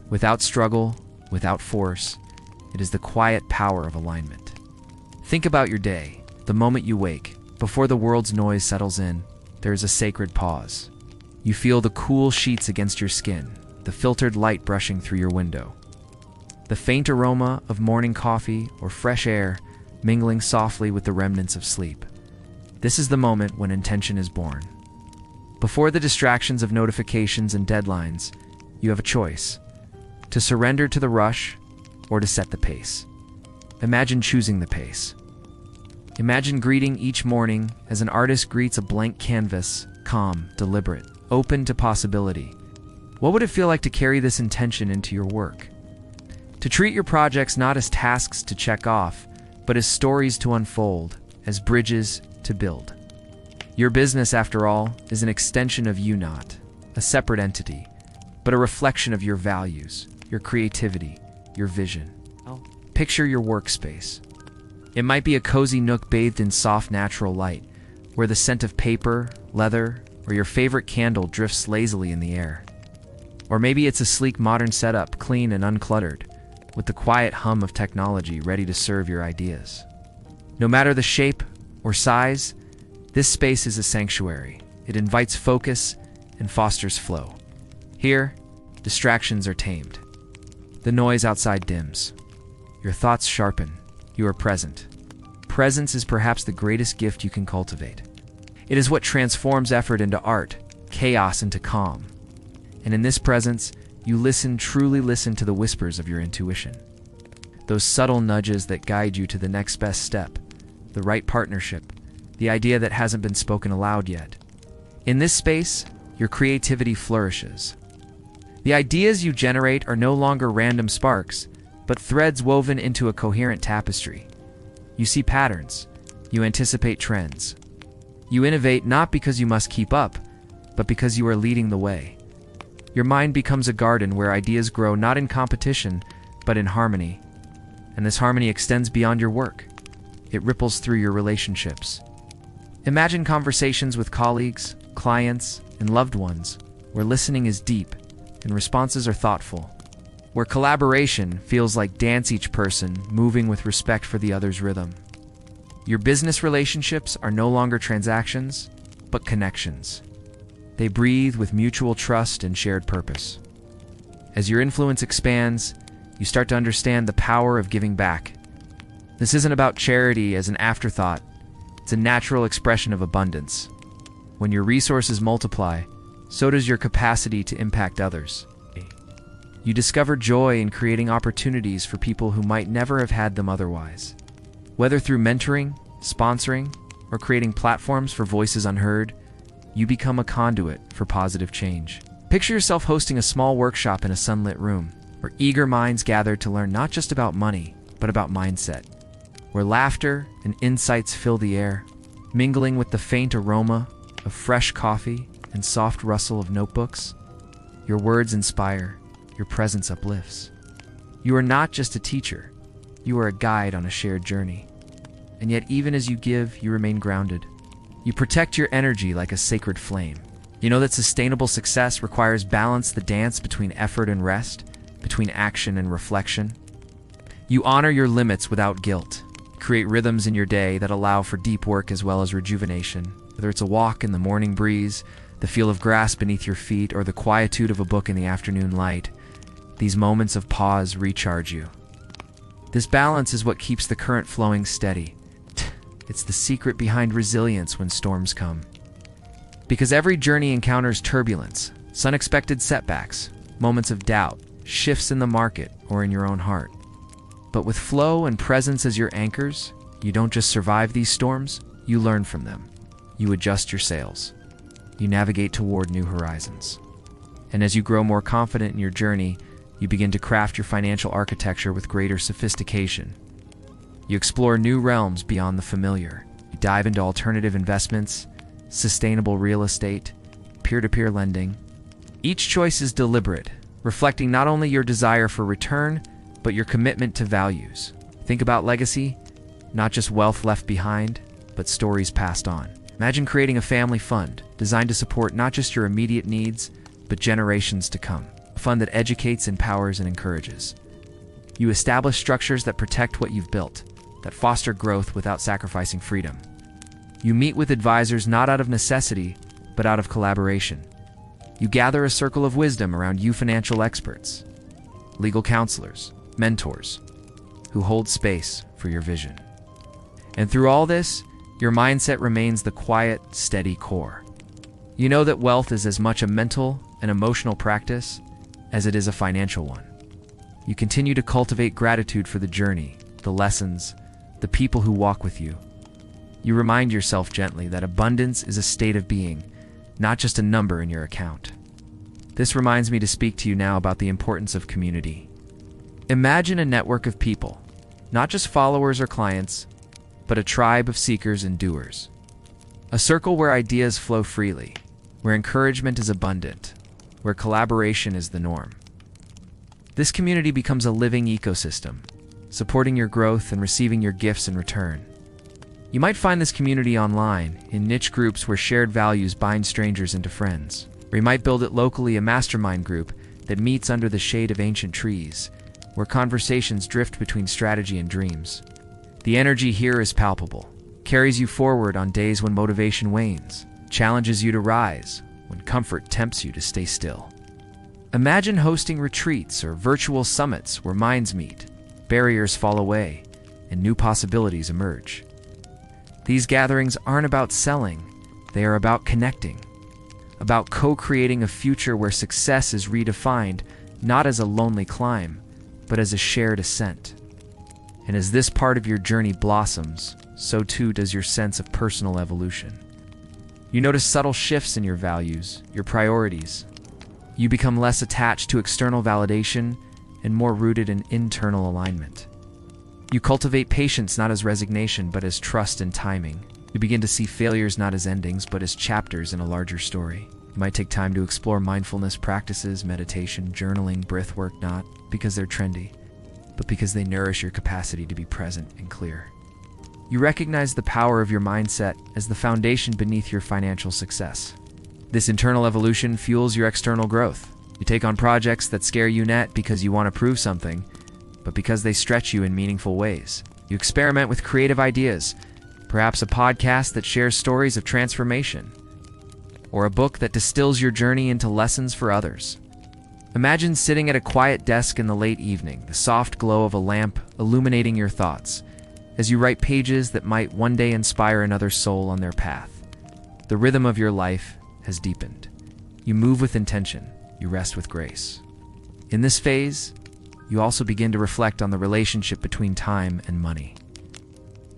Without struggle, without force, it is the quiet power of alignment. Think about your day, the moment you wake. Before the world's noise settles in, there is a sacred pause. You feel the cool sheets against your skin, the filtered light brushing through your window. The faint aroma of morning coffee or fresh air mingling softly with the remnants of sleep. This is the moment when intention is born. Before the distractions of notifications and deadlines, you have a choice: to surrender to the rush or to set the pace. Imagine choosing the pace. Imagine greeting each morning as an artist greets a blank canvas, calm, deliberate, open to possibility. What would it feel like to carry this intention into your work? To treat your projects not as tasks to check off, but as stories to unfold, as bridges to build. Your business, after all, is an extension of you, not a separate entity, but a reflection of your values, your creativity, your vision. Picture your workspace. It might be a cozy nook bathed in soft, natural light, where the scent of paper, leather, or your favorite candle drifts lazily in the air. Or maybe it's a sleek, modern setup, clean and uncluttered, with the quiet hum of technology ready to serve your ideas. No matter the shape or size, this space is a sanctuary. It invites focus and fosters flow. Here, distractions are tamed. The noise outside dims. Your thoughts sharpen. You are present. Presence is perhaps the greatest gift you can cultivate. It is what transforms effort into art, chaos into calm. And in this presence, you listen, truly listen to the whispers of your intuition. Those subtle nudges that guide you to the next best step, the right partnership, the idea that hasn't been spoken aloud yet. In this space, your creativity flourishes. The ideas you generate are no longer random sparks, but threads woven into a coherent tapestry. You see patterns. You anticipate trends. You innovate not because you must keep up, but because you are leading the way. Your mind becomes a garden where ideas grow not in competition, but in harmony. And this harmony extends beyond your work. It ripples through your relationships. Imagine conversations with colleagues, clients, and loved ones, where listening is deep and responses are thoughtful. Where collaboration feels like dance, each person moving with respect for the other's rhythm. Your business relationships are no longer transactions, but connections. They breathe with mutual trust and shared purpose. As your influence expands, you start to understand the power of giving back. This isn't about charity as an afterthought. It's a natural expression of abundance. When your resources multiply, so does your capacity to impact others. You discover joy in creating opportunities for people who might never have had them otherwise. Whether through mentoring, sponsoring, or creating platforms for voices unheard, you become a conduit for positive change. Picture yourself hosting a small workshop in a sunlit room, where eager minds gather to learn not just about money, but about mindset. Where laughter and insights fill the air, mingling with the faint aroma of fresh coffee and soft rustle of notebooks. Your words inspire, your presence uplifts. You are not just a teacher, You are a guide on a shared journey. And yet, even as you give, you remain grounded. You protect your energy like a sacred flame. You know that sustainable success requires balance, the dance between effort and rest, between action and reflection. You honor your limits without guilt. Create rhythms in your day that allow for deep work as well as rejuvenation. Whether it's a walk in the morning breeze, the feel of grass beneath your feet, or the quietude of a book in the afternoon light, these moments of pause recharge you. This balance is what keeps the current flowing steady. It's the secret behind resilience when storms come. Because every journey encounters turbulence, unexpected setbacks, moments of doubt, shifts in the market or in your own heart. But with flow and presence as your anchors, you don't just survive these storms, you learn from them. You adjust your sails. You navigate toward new horizons. And as you grow more confident in your journey, you begin to craft your financial architecture with greater sophistication. You explore new realms beyond the familiar. You dive into alternative investments, sustainable real estate, peer-to-peer lending. Each choice is deliberate, reflecting not only your desire for return, but your commitment to values. Think about legacy, not just wealth left behind, but stories passed on. Imagine creating a family fund designed to support not just your immediate needs, but generations to come. A fund that educates, empowers, and encourages. You establish structures that protect what you've built, that foster growth without sacrificing freedom. You meet with advisors not out of necessity, but out of collaboration. You gather a circle of wisdom around you financial experts, legal counselors, mentors, who hold space for your vision. And through all this, your mindset remains the quiet, steady core. You know that wealth is as much a mental and emotional practice as it is a financial one. You continue to cultivate gratitude for the journey, the lessons, the people who walk with you. You remind yourself gently that abundance is a state of being, not just a number in your account. This reminds me to speak to you now about the importance of community. Imagine a network of people, not just followers or clients, but a tribe of seekers and doers. A circle where ideas flow freely, where encouragement is abundant, where collaboration is the norm. This community becomes a living ecosystem, supporting your growth and receiving your gifts in return. You might find this community online, in niche groups where shared values bind strangers into friends. Or you might build it locally, a mastermind group that meets under the shade of ancient trees, where conversations drift between strategy and dreams. The energy here is palpable, carries you forward on days when motivation wanes, challenges you to rise when comfort tempts you to stay still. Imagine hosting retreats or virtual summits where minds meet, barriers fall away, and new possibilities emerge. These gatherings aren't about selling, they are about connecting, about co-creating a future where success is redefined not as a lonely climb, but as a shared ascent. And as this part of your journey blossoms, so too does your sense of personal evolution. You notice subtle shifts in your values, your priorities. You become less attached to external validation and more rooted in internal alignment. You cultivate patience not as resignation, but as trust and timing. You begin to see failures not as endings, but as chapters in a larger story. You might take time to explore mindfulness practices, meditation, journaling, breathwork, not because they're trendy, but because they nourish your capacity to be present and clear. You recognize the power of your mindset as the foundation beneath your financial success. This internal evolution fuels your external growth. You take on projects that scare you not because you want to prove something, but because they stretch you in meaningful ways. You experiment with creative ideas, perhaps a podcast that shares stories of transformation, or a book that distills your journey into lessons for others. Imagine sitting at a quiet desk in the late evening, the soft glow of a lamp illuminating your thoughts, as you write pages that might one day inspire another soul on their path. The rhythm of your life has deepened. You move with intention, you rest with grace. In this phase, you also begin to reflect on the relationship between time and money.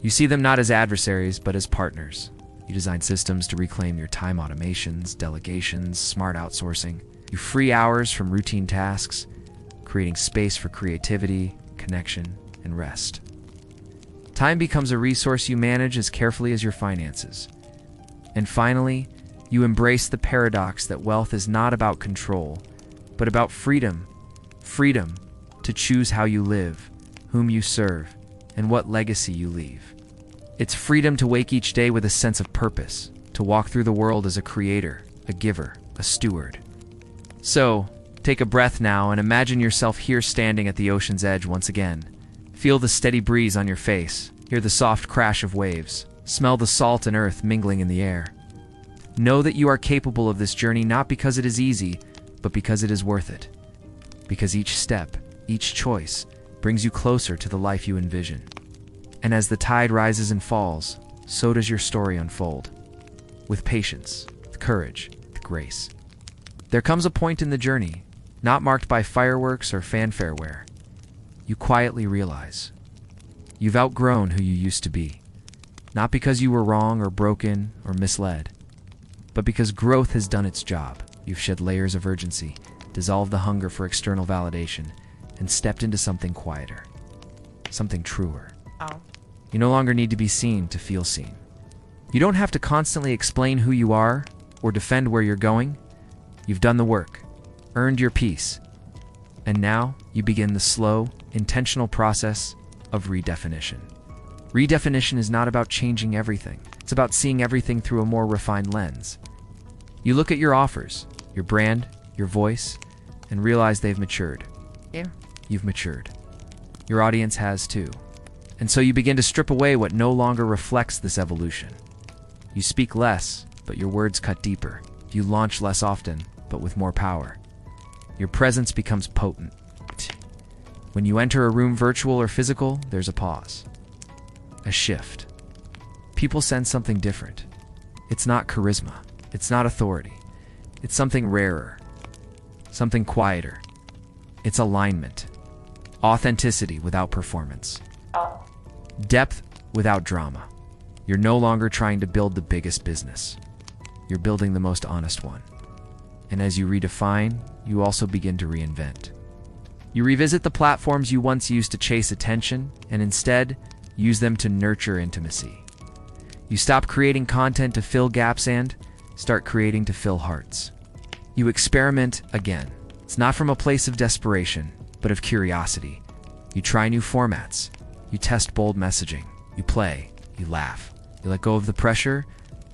You see them not as adversaries, but as partners. You design systems to reclaim your time, automations, delegations, smart outsourcing. You free hours from routine tasks, creating space for creativity, connection, and rest. Time becomes a resource you manage as carefully as your finances. And finally, you embrace the paradox that wealth is not about control, but about freedom. Freedom to choose how you live, whom you serve, and what legacy you leave. It's freedom to wake each day with a sense of purpose, to walk through the world as a creator, a giver, a steward. So, take a breath now and imagine yourself here standing at the ocean's edge once again. Feel the steady breeze on your face, hear the soft crash of waves, smell the salt and earth mingling in the air. Know that you are capable of this journey not because it is easy, but because it is worth it. Because each step, each choice, brings you closer to the life you envision. And as the tide rises and falls, so does your story unfold. With patience, with courage, with grace. There comes a point in the journey, not marked by fireworks or fanfare where you quietly realize you've outgrown who you used to be. Not because you were wrong or broken or misled, but because growth has done its job. You've shed layers of urgency, dissolved the hunger for external validation, and stepped into something quieter, something truer. Oh. You no longer need to be seen to feel seen. You don't have to constantly explain who you are or defend where you're going. You've done the work, earned your peace, and now you begin the slow, intentional process of redefinition. Redefinition is not about changing everything. It's about seeing everything through a more refined lens. You look at your offers, your brand, your voice, and realize they've matured. Yeah. You've matured. Your audience has too. And so you begin to strip away what no longer reflects this evolution. You speak less, but your words cut deeper. You launch less often, but with more power. Your presence becomes potent. When you enter a room, virtual or physical, there's a pause. A shift. People sense something different. It's not charisma. It's not authority. It's something rarer. Something quieter. It's alignment. Authenticity without performance. Oh. Depth without drama. You're no longer trying to build the biggest business. You're building the most honest one. And as you redefine, you also begin to reinvent. You revisit the platforms you once used to chase attention, and instead, use them to nurture intimacy. You stop creating content to fill gaps and start creating to fill hearts. You experiment again. It's not from a place of desperation, but of curiosity. You try new formats. You test bold messaging. You play. You laugh. You let go of the pressure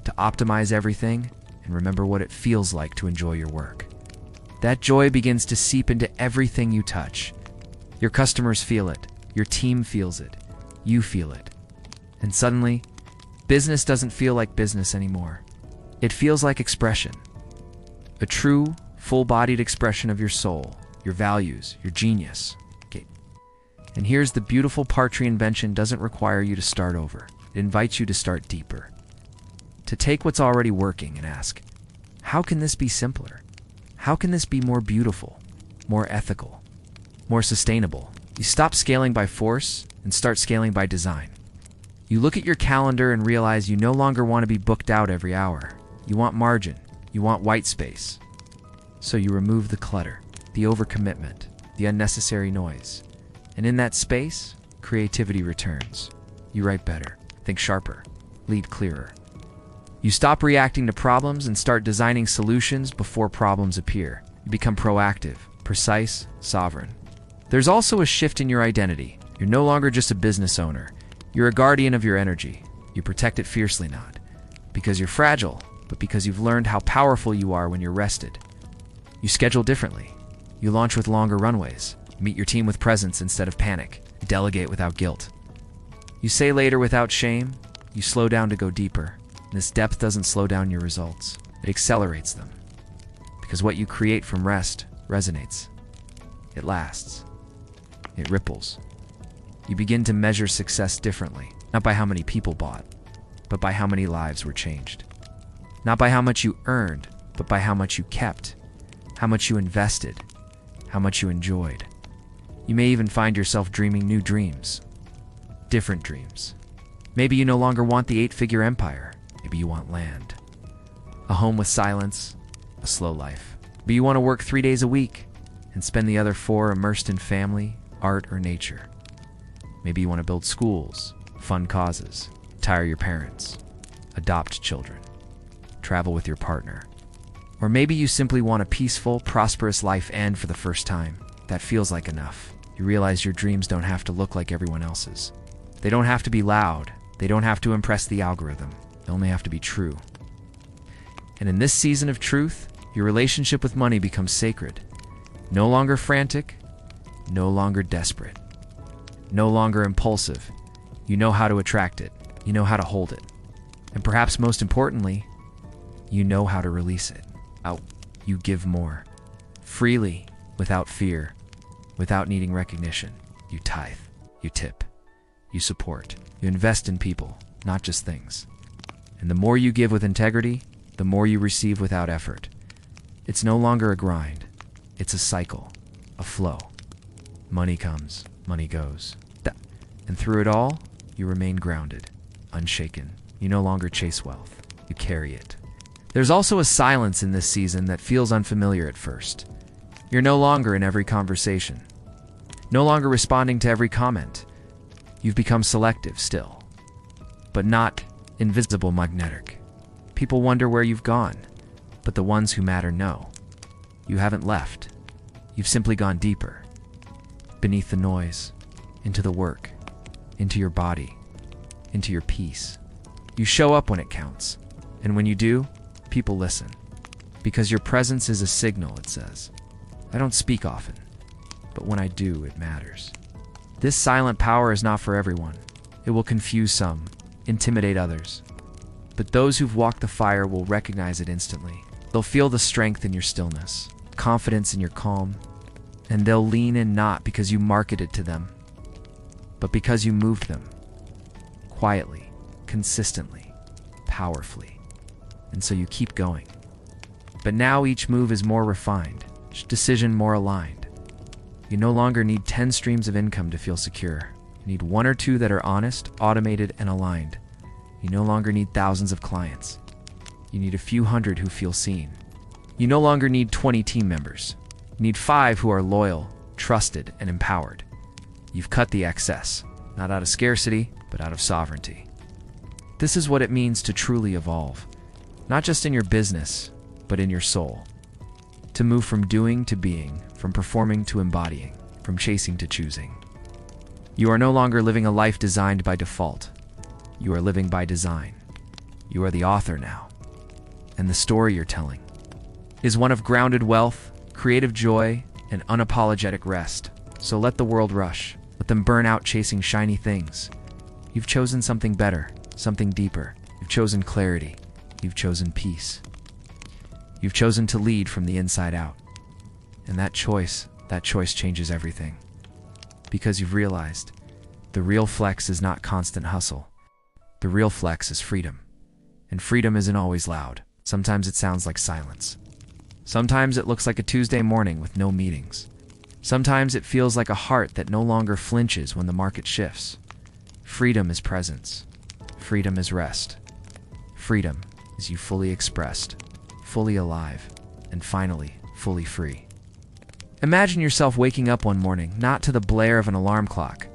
to optimize everything and remember what it feels like to enjoy your work. That joy begins to seep into everything you touch. Your customers feel it. Your team feels it. You feel it. And suddenly, business doesn't feel like business anymore. It feels like expression. A true, full-bodied expression of your soul, your values, your genius. Okay. And here's the beautiful part: reinvention doesn't require you to start over. It invites you to start deeper. To take what's already working and ask, how can this be simpler? How can this be more beautiful, more ethical, more sustainable? You stop scaling by force and start scaling by design. You look at your calendar and realize you no longer want to be booked out every hour. You want margin. You want white space. So you remove the clutter, the overcommitment, the unnecessary noise. And in that space, creativity returns. You write better, think sharper, lead clearer. You stop reacting to problems and start designing solutions before problems appear. You become proactive, precise, sovereign. There's also a shift in your identity. You're no longer just a business owner. You're a guardian of your energy. You protect it fiercely, not because you're fragile, but because you've learned how powerful you are when you're rested. You schedule differently. You launch with longer runways. Meet your team with presence instead of panic. Delegate without guilt. You say later without shame. You slow down to go deeper. This depth doesn't slow down your results. It accelerates them. Because what you create from rest resonates. It lasts. It ripples. You begin to measure success differently, not by how many people bought, but by how many lives were changed. Not by how much you earned, but by how much you kept, how much you invested, how much you enjoyed. You may even find yourself dreaming new dreams, different dreams. Maybe you no longer want the 8-figure empire. Maybe you want land, a home with silence, a slow life. Maybe you want to work 3 days a week and spend the other 4 immersed in family, art, or nature. Maybe you want to build schools, fund causes, retire your parents, adopt children, travel with your partner. Or maybe you simply want a peaceful, prosperous life, and for the first time, that feels like enough. You realize your dreams don't have to look like everyone else's. They don't have to be loud. They don't have to impress the algorithm. They only have to be true. And in this season of truth, your relationship with money becomes sacred. No longer frantic, no longer desperate, no longer impulsive. You know how to attract it. You know how to hold it. And perhaps most importantly, you know how to release it. Out. You give more. Freely, without fear, without needing recognition. You tithe. You tip. You support. You invest in people, not just things. And the more you give with integrity, the more you receive without effort. It's no longer a grind. It's a cycle, a flow. Money comes, money goes. And through it all, you remain grounded, unshaken. You no longer chase wealth. You carry it. There's also a silence in this season that feels unfamiliar at first. You're no longer in every conversation. No longer responding to every comment. You've become selective still, but not invisible magnetic. People wonder where you've gone, but the ones who matter know. You haven't left. You've simply gone deeper. Beneath the noise, into the work, into your body, into your peace. You show up when it counts, and when you do, people listen. Because your presence is a signal, it says. I don't speak often, but when I do, it matters. This silent power is not for everyone. It will confuse some, intimidate others. But those who've walked the fire will recognize it instantly. They'll feel the strength in your stillness, confidence in your calm, and they'll lean in not because you marketed to them, but because you moved them. Quietly, consistently, powerfully. And so you keep going. But now each move is more refined, each decision more aligned. You no longer need 10 streams of income to feel secure. You need 1 or 2 that are honest, automated, and aligned. You no longer need thousands of clients. You need a few hundred who feel seen. You no longer need 20 team members. You need 5 who are loyal, trusted, and empowered. You've cut the excess, not out of scarcity, but out of sovereignty. This is what it means to truly evolve, not just in your business, but in your soul. To move from doing to being, from performing to embodying, from chasing to choosing. You are no longer living a life designed by default. You are living by design. You are the author now. And the story you're telling is one of grounded wealth, creative joy, and unapologetic rest. So let the world rush. Let them burn out chasing shiny things. You've chosen something better, something deeper. You've chosen clarity. You've chosen peace. You've chosen to lead from the inside out. And that choice changes everything. Because you've realized the real flex is not constant hustle. The real flex is freedom. And freedom isn't always loud. Sometimes it sounds like silence. Sometimes it looks like a Tuesday morning with no meetings. Sometimes it feels like a heart that no longer flinches when the market shifts. Freedom is presence. Freedom is rest. Freedom is you fully expressed, fully alive, and finally, fully free. Imagine yourself waking up one morning, not to the blare of an alarm clock,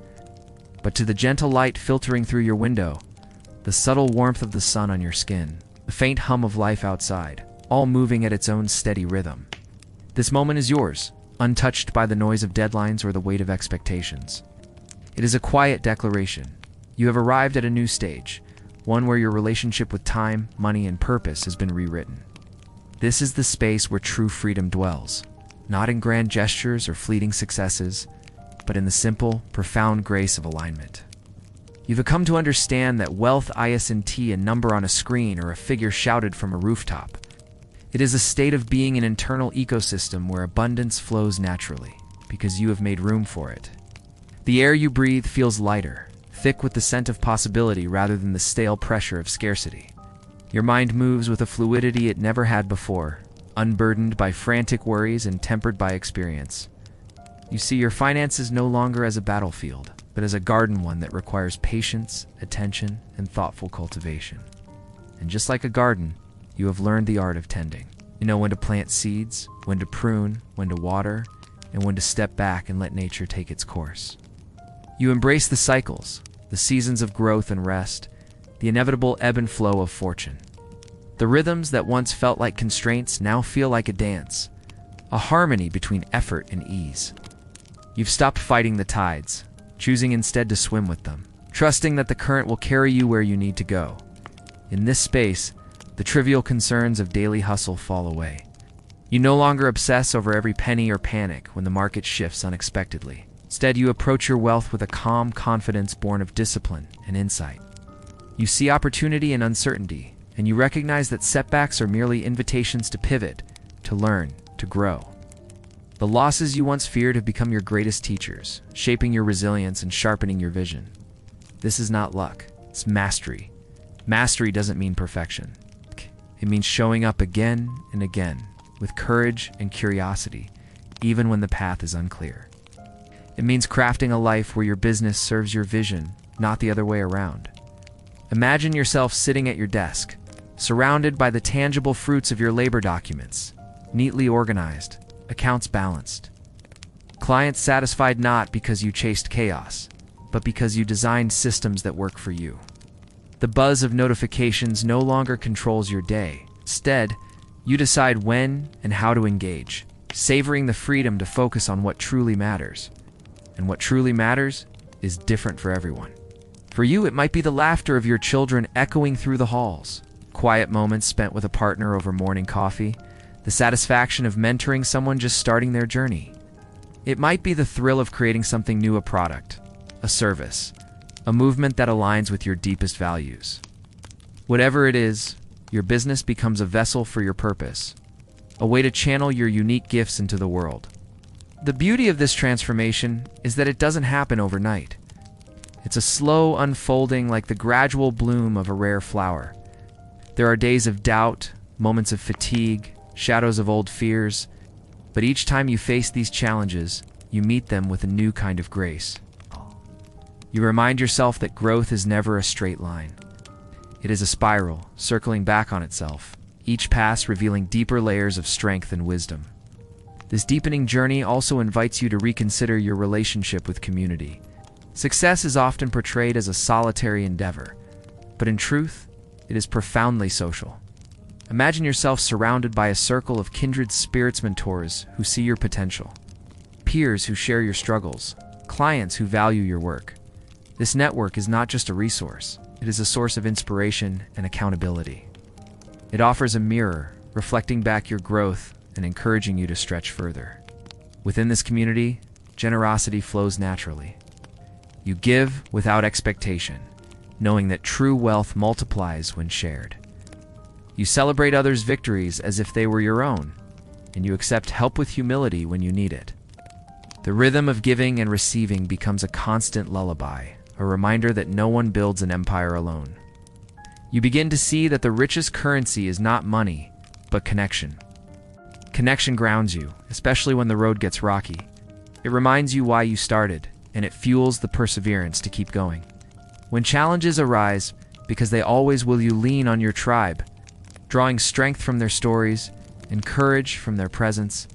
but to the gentle light filtering through your window, the subtle warmth of the sun on your skin, the faint hum of life outside, all moving at its own steady rhythm. This moment is yours, untouched by the noise of deadlines or the weight of expectations. It is a quiet declaration. You have arrived at a new stage, one where your relationship with time, money, and purpose has been rewritten. This is the space where true freedom dwells, not in grand gestures or fleeting successes, but in the simple, profound grace of alignment. You've come to understand that wealth isn't a number on a screen or a figure shouted from a rooftop. It is a state of being an internal ecosystem where abundance flows naturally, because you have made room for it. The air you breathe feels lighter, thick with the scent of possibility rather than the stale pressure of scarcity. Your mind moves with a fluidity it never had before, unburdened by frantic worries and tempered by experience. You see your finances no longer as a battlefield, but as a garden one that requires patience, attention, and thoughtful cultivation. And just like a garden, you have learned the art of tending. You know when to plant seeds, when to prune, when to water, and when to step back and let nature take its course. You embrace the cycles, the seasons of growth and rest, the inevitable ebb and flow of fortune. The rhythms that once felt like constraints now feel like a dance, a harmony between effort and ease. You've stopped fighting the tides, choosing instead to swim with them. trusting that the current will carry you where you need to go. In this space, the trivial concerns of daily hustle fall away. You no longer obsess over every penny or panic when the market shifts unexpectedly. Instead, you approach your wealth with a calm confidence born of discipline and insight. You see opportunity in uncertainty, and you recognize that setbacks are merely invitations to pivot, to learn, to grow. The losses you once feared have become your greatest teachers, shaping your resilience and sharpening your vision. This is not luck, it's mastery. Mastery doesn't mean perfection. It means showing up again and again, with courage and curiosity, even when the path is unclear. It means crafting a life where your business serves your vision, not the other way around. Imagine yourself sitting at your desk, surrounded by the tangible fruits of your labor documents, neatly organized, accounts balanced. Clients satisfied not because you chased chaos, but because you designed systems that work for you. The buzz of notifications no longer controls your day. Instead, you decide when and how to engage, savoring the freedom to focus on what truly matters. And what truly matters is different for everyone. For you, it might be the laughter of your children echoing through the halls, quiet moments spent with a partner over morning coffee, the satisfaction of mentoring someone just starting their journey. It might be the thrill of creating something new, a product, a service, a movement that aligns with your deepest values. Whatever it is, your business becomes a vessel for your purpose, a way to channel your unique gifts into the world. The beauty of this transformation is that it doesn't happen overnight. It's a slow unfolding, like the gradual bloom of a rare flower. There are days of doubt, moments of fatigue, shadows of old fears, but each time you face these challenges, you meet them with a new kind of grace. You remind yourself that growth is never a straight line. It is a spiral, circling back on itself, each pass revealing deeper layers of strength and wisdom. This deepening journey also invites you to reconsider your relationship with community. Success is often portrayed as a solitary endeavor, but in truth, it is profoundly social. Imagine yourself surrounded by a circle of kindred spirits, mentors who see your potential, peers who share your struggles, clients who value your work. This network is not just a resource, it is a source of inspiration and accountability. It offers a mirror, reflecting back your growth and encouraging you to stretch further. Within this community, generosity flows naturally. You give without expectation, knowing that true wealth multiplies when shared. You celebrate others' victories as if they were your own, and you accept help with humility when you need it. The rhythm of giving and receiving becomes a constant lullaby, a reminder that no one builds an empire alone. You begin to see that the richest currency is not money, but connection. Connection grounds you, especially when the road gets rocky. It reminds you why you started, and it fuels the perseverance to keep going. When challenges arise, because they always will, you lean on your tribe, drawing strength from their stories and courage from their presence.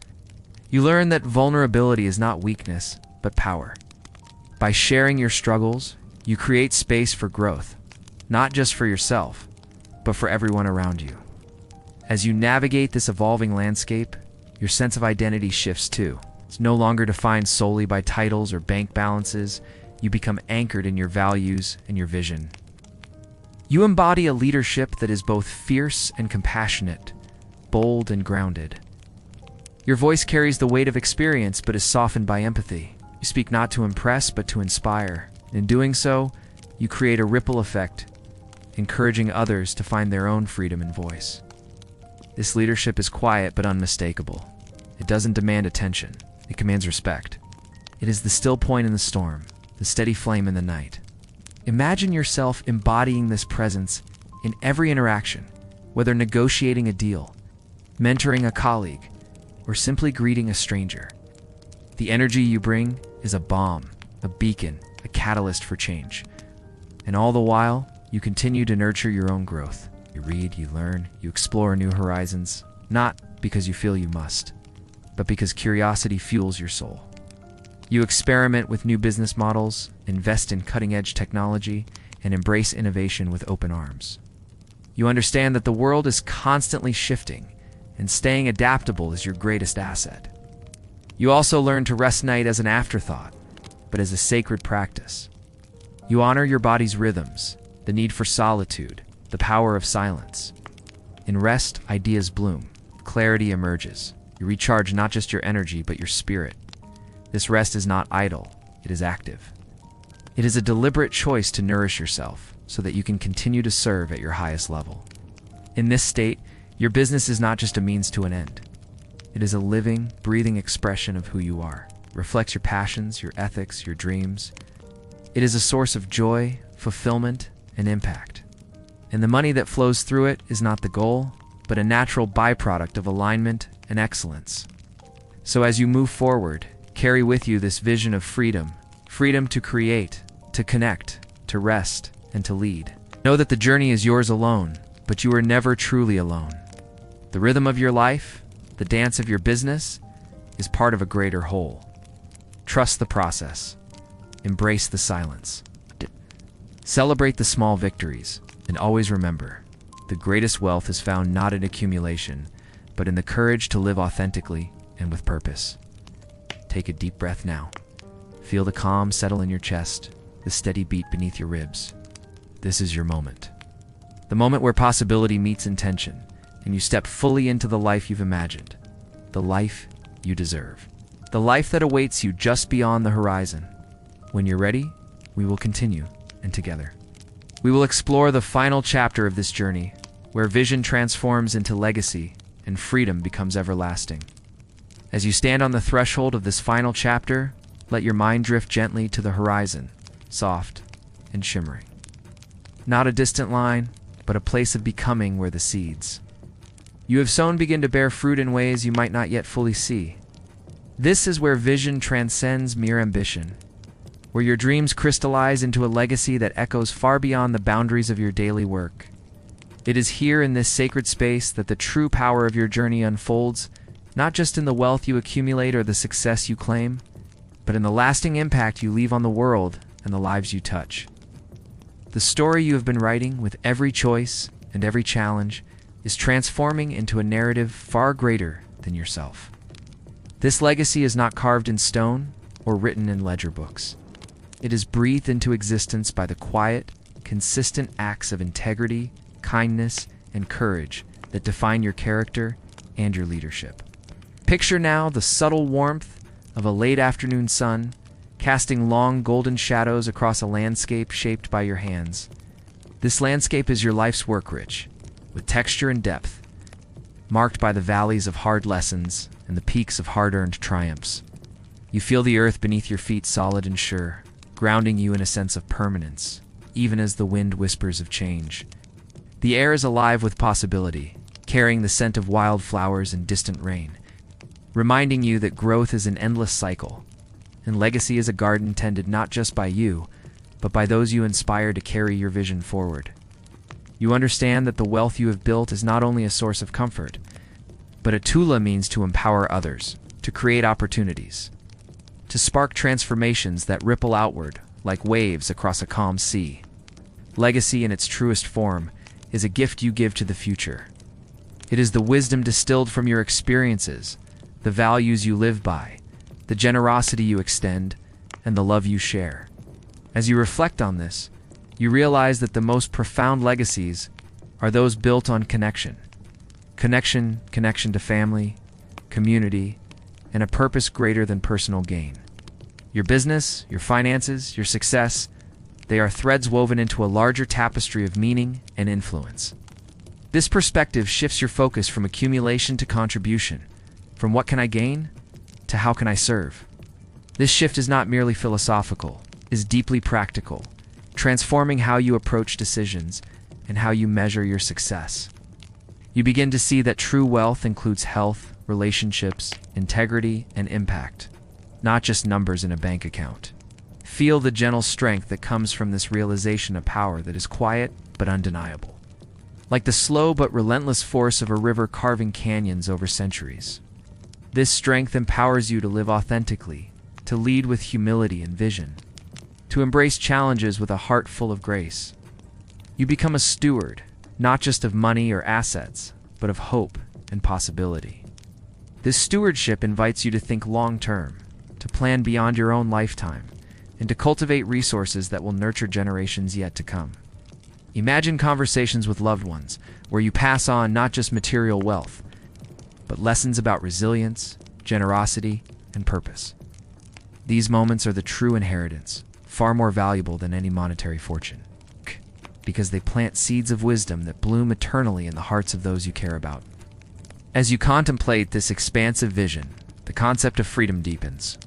You learn that vulnerability is not weakness, but power. By sharing your struggles, you create space for growth, not just for yourself, but for everyone around you. As you navigate this evolving landscape, your sense of identity shifts too. It's no longer defined solely by titles or bank balances. You become anchored in your values and your vision. You embody a leadership that is both fierce and compassionate, bold and grounded. Your voice carries the weight of experience but is softened by empathy. You speak not to impress but to inspire. In doing so, you create a ripple effect, encouraging others to find their own freedom and voice. This leadership is quiet but unmistakable. It doesn't demand attention. It commands respect. It is the still point in the storm, the steady flame in the night. Imagine yourself embodying this presence in every interaction, whether negotiating a deal, mentoring a colleague, or simply greeting a stranger. The energy you bring is a bomb, a beacon, a catalyst for change. And all the while, you continue to nurture your own growth. You read, you learn, you explore new horizons, not because you feel you must, but because curiosity fuels your soul. You experiment with new business models, invest in cutting-edge technology, and embrace innovation with open arms. You understand that the world is constantly shifting, and staying adaptable is your greatest asset. You also learn to rest night as an afterthought, but as a sacred practice. You honor your body's rhythms, the need for solitude, the power of silence. In rest, ideas bloom, clarity emerges. You recharge not just your energy, but your spirit. This rest is not idle, it is active. It is a deliberate choice to nourish yourself so that you can continue to serve at your highest level. In this state, your business is not just a means to an end. It is a living, breathing expression of who you are. It reflects your passions, your ethics, your dreams. It is a source of joy, fulfillment, and impact. And the money that flows through it is not the goal, but a natural byproduct of alignment and excellence. So as you move forward, carry with you this vision of freedom to create, to connect, to rest, and to lead. Know that the journey is yours alone, but you are never truly alone. The rhythm of your life, the dance of your business, is part of a greater whole. Trust the process. Embrace the silence. Celebrate the small victories, and always remember, the greatest wealth is found not in accumulation, but in the courage to live authentically and with purpose. Take a deep breath now. Feel the calm settle in your chest, the steady beat beneath your ribs. This is your moment. The moment where possibility meets intention, and you step fully into the life you've imagined. The life you deserve. The life that awaits you just beyond the horizon. When you're ready, we will continue, and together. We will explore the final chapter of this journey, where vision transforms into legacy and freedom becomes everlasting. As you stand on the threshold of this final chapter, let your mind drift gently to the horizon, soft and shimmering. Not a distant line, but a place of becoming where the seeds you have sown begin to bear fruit in ways you might not yet fully see. This is where vision transcends mere ambition, where your dreams crystallize into a legacy that echoes far beyond the boundaries of your daily work. It is here in this sacred space that the true power of your journey unfolds, not just in the wealth you accumulate or the success you claim, but in the lasting impact you leave on the world and the lives you touch. The story you have been writing with every choice and every challenge is transforming into a narrative far greater than yourself. This legacy is not carved in stone or written in ledger books. It is breathed into existence by the quiet, consistent acts of integrity, kindness, and courage that define your character and your leadership. Picture now the subtle warmth of a late afternoon sun, casting long golden shadows across a landscape shaped by your hands. This landscape is your life's work rich, with texture and depth, marked by the valleys of hard lessons and the peaks of hard-earned triumphs. You feel the earth beneath your feet solid and sure, grounding you in a sense of permanence, even as the wind whispers of change. The air is alive with possibility, carrying the scent of wildflowers and distant rain, reminding you that growth is an endless cycle, and legacy is a garden tended not just by you, but by those you inspire to carry your vision forward. You understand that the wealth you have built is not only a source of comfort, but a tool means to empower others, to create opportunities, to spark transformations that ripple outward like waves across a calm sea. Legacy in its truest form is a gift you give to the future. It is the wisdom distilled from your experiences, the values you live by, the generosity you extend, and the love you share. As you reflect on this, you realize that the most profound legacies are those built on connection. Connection to family, community, and a purpose greater than personal gain. Your business, your finances, your success, they are threads woven into a larger tapestry of meaning and influence. This perspective shifts your focus from accumulation to contribution, from what can I gain to how can I serve. This shift is not merely philosophical, it is deeply practical, transforming how you approach decisions and how you measure your success. You begin to see that true wealth includes health, relationships, integrity, and impact, not just numbers in a bank account. Feel the gentle strength that comes from this realization of power that is quiet but undeniable, like the slow but relentless force of a river carving canyons over centuries. This strength empowers you to live authentically, to lead with humility and vision, to embrace challenges with a heart full of grace. You become a steward, not just of money or assets, but of hope and possibility. This stewardship invites you to think long-term, to plan beyond your own lifetime, and to cultivate resources that will nurture generations yet to come. Imagine conversations with loved ones where you pass on not just material wealth, but lessons about resilience, generosity, and purpose. These moments are the true inheritance, far more valuable than any monetary fortune, because they plant seeds of wisdom that bloom eternally in the hearts of those you care about. As you contemplate this expansive vision, the concept of freedom deepens.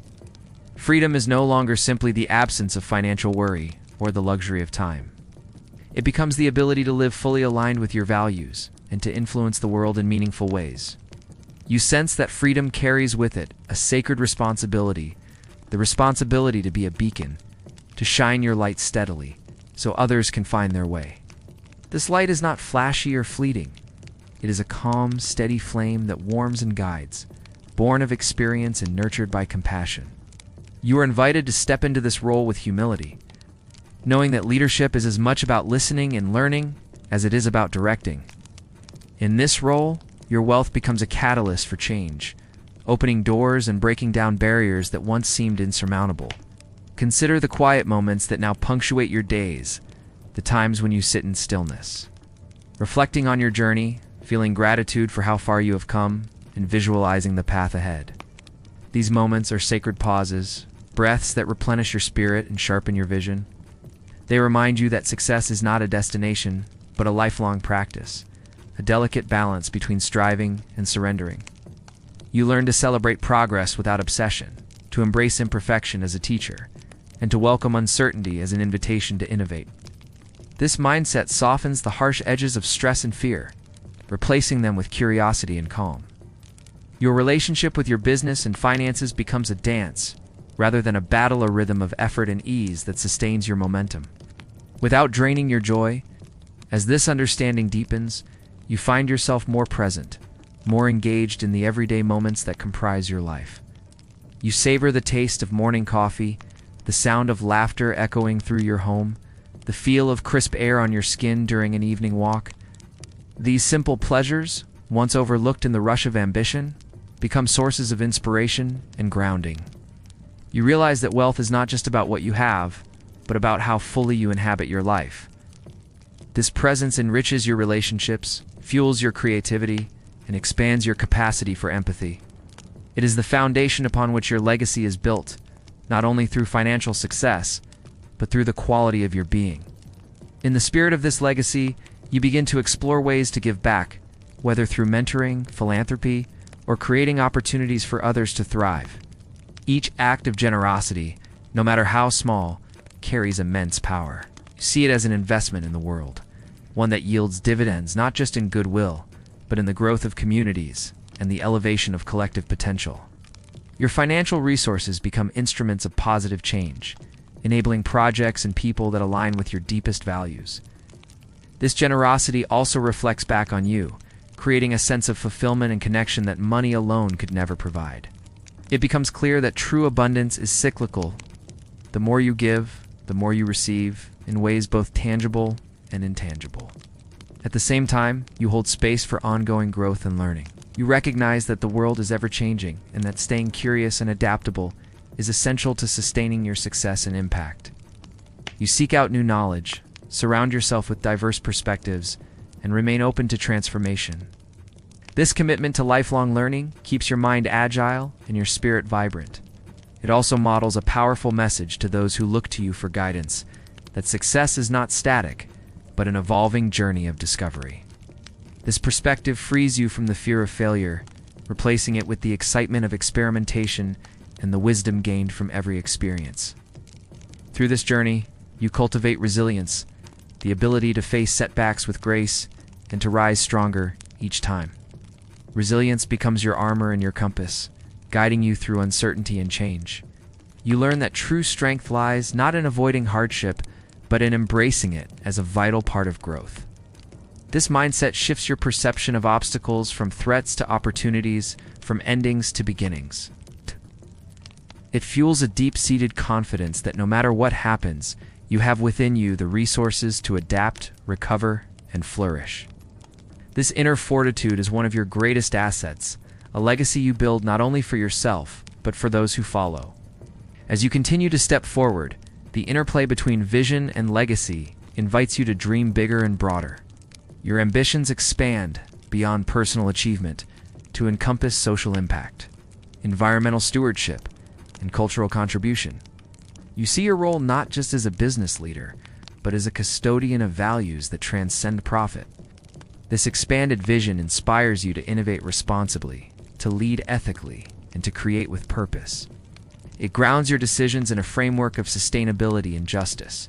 Freedom is no longer simply the absence of financial worry or the luxury of time. It becomes the ability to live fully aligned with your values and to influence the world in meaningful ways. You sense that freedom carries with it a sacred responsibility, the responsibility to be a beacon, to shine your light steadily, so others can find their way. This light is not flashy or fleeting. It is a calm, steady flame that warms and guides, born of experience and nurtured by compassion. You are invited to step into this role with humility, knowing that leadership is as much about listening and learning as it is about directing. In this role, your wealth becomes a catalyst for change, opening doors and breaking down barriers that once seemed insurmountable. Consider the quiet moments that now punctuate your days, the times when you sit in stillness, reflecting on your journey, feeling gratitude for how far you have come, and visualizing the path ahead. These moments are sacred pauses, breaths that replenish your spirit and sharpen your vision. They remind you that success is not a destination, but a lifelong practice, a delicate balance between striving and surrendering. You learn to celebrate progress without obsession, to embrace imperfection as a teacher, and to welcome uncertainty as an invitation to innovate. This mindset softens the harsh edges of stress and fear, replacing them with curiosity and calm. Your relationship with your business and finances becomes a dance, rather than a battle or rhythm of effort and ease that sustains your momentum. Without draining your joy, as this understanding deepens, you find yourself more present, more engaged in the everyday moments that comprise your life. You savor the taste of morning coffee, the sound of laughter echoing through your home, the feel of crisp air on your skin during an evening walk. These simple pleasures, once overlooked in the rush of ambition, become sources of inspiration and grounding. You realize that wealth is not just about what you have, but about how fully you inhabit your life. This presence enriches your relationships, fuels your creativity, and expands your capacity for empathy. It is the foundation upon which your legacy is built, not only through financial success, but through the quality of your being. In the spirit of this legacy, you begin to explore ways to give back, whether through mentoring, philanthropy, or creating opportunities for others to thrive. Each act of generosity, no matter how small, carries immense power. You see it as an investment in the world, one that yields dividends not just in goodwill, but in the growth of communities and the elevation of collective potential. Your financial resources become instruments of positive change, enabling projects and people that align with your deepest values. This generosity also reflects back on you, creating a sense of fulfillment and connection that money alone could never provide. It becomes clear that true abundance is cyclical. The more you give, the more you receive, in ways both tangible and intangible. At the same time, you hold space for ongoing growth and learning. You recognize that the world is ever-changing and that staying curious and adaptable is essential to sustaining your success and impact. You seek out new knowledge, surround yourself with diverse perspectives, and remain open to transformation. This commitment to lifelong learning keeps your mind agile and your spirit vibrant. It also models a powerful message to those who look to you for guidance, that success is not static, but an evolving journey of discovery. This perspective frees you from the fear of failure, replacing it with the excitement of experimentation and the wisdom gained from every experience. Through this journey, you cultivate resilience, the ability to face setbacks with grace and to rise stronger each time. Resilience becomes your armor and your compass, guiding you through uncertainty and change. You learn that true strength lies not in avoiding hardship, but in embracing it as a vital part of growth. This mindset shifts your perception of obstacles from threats to opportunities, from endings to beginnings. It fuels a deep-seated confidence that no matter what happens, you have within you the resources to adapt, recover, and flourish. This inner fortitude is one of your greatest assets, a legacy you build not only for yourself, but for those who follow. As you continue to step forward, The interplay between vision and legacy invites you to dream bigger and broader. Your ambitions expand beyond personal achievement to encompass social impact, environmental stewardship, and cultural contribution. You see your role not just as a business leader, but as a custodian of values that transcend profit. This expanded vision inspires you to innovate responsibly, to lead ethically, and to create with purpose. It grounds your decisions in a framework of sustainability and justice,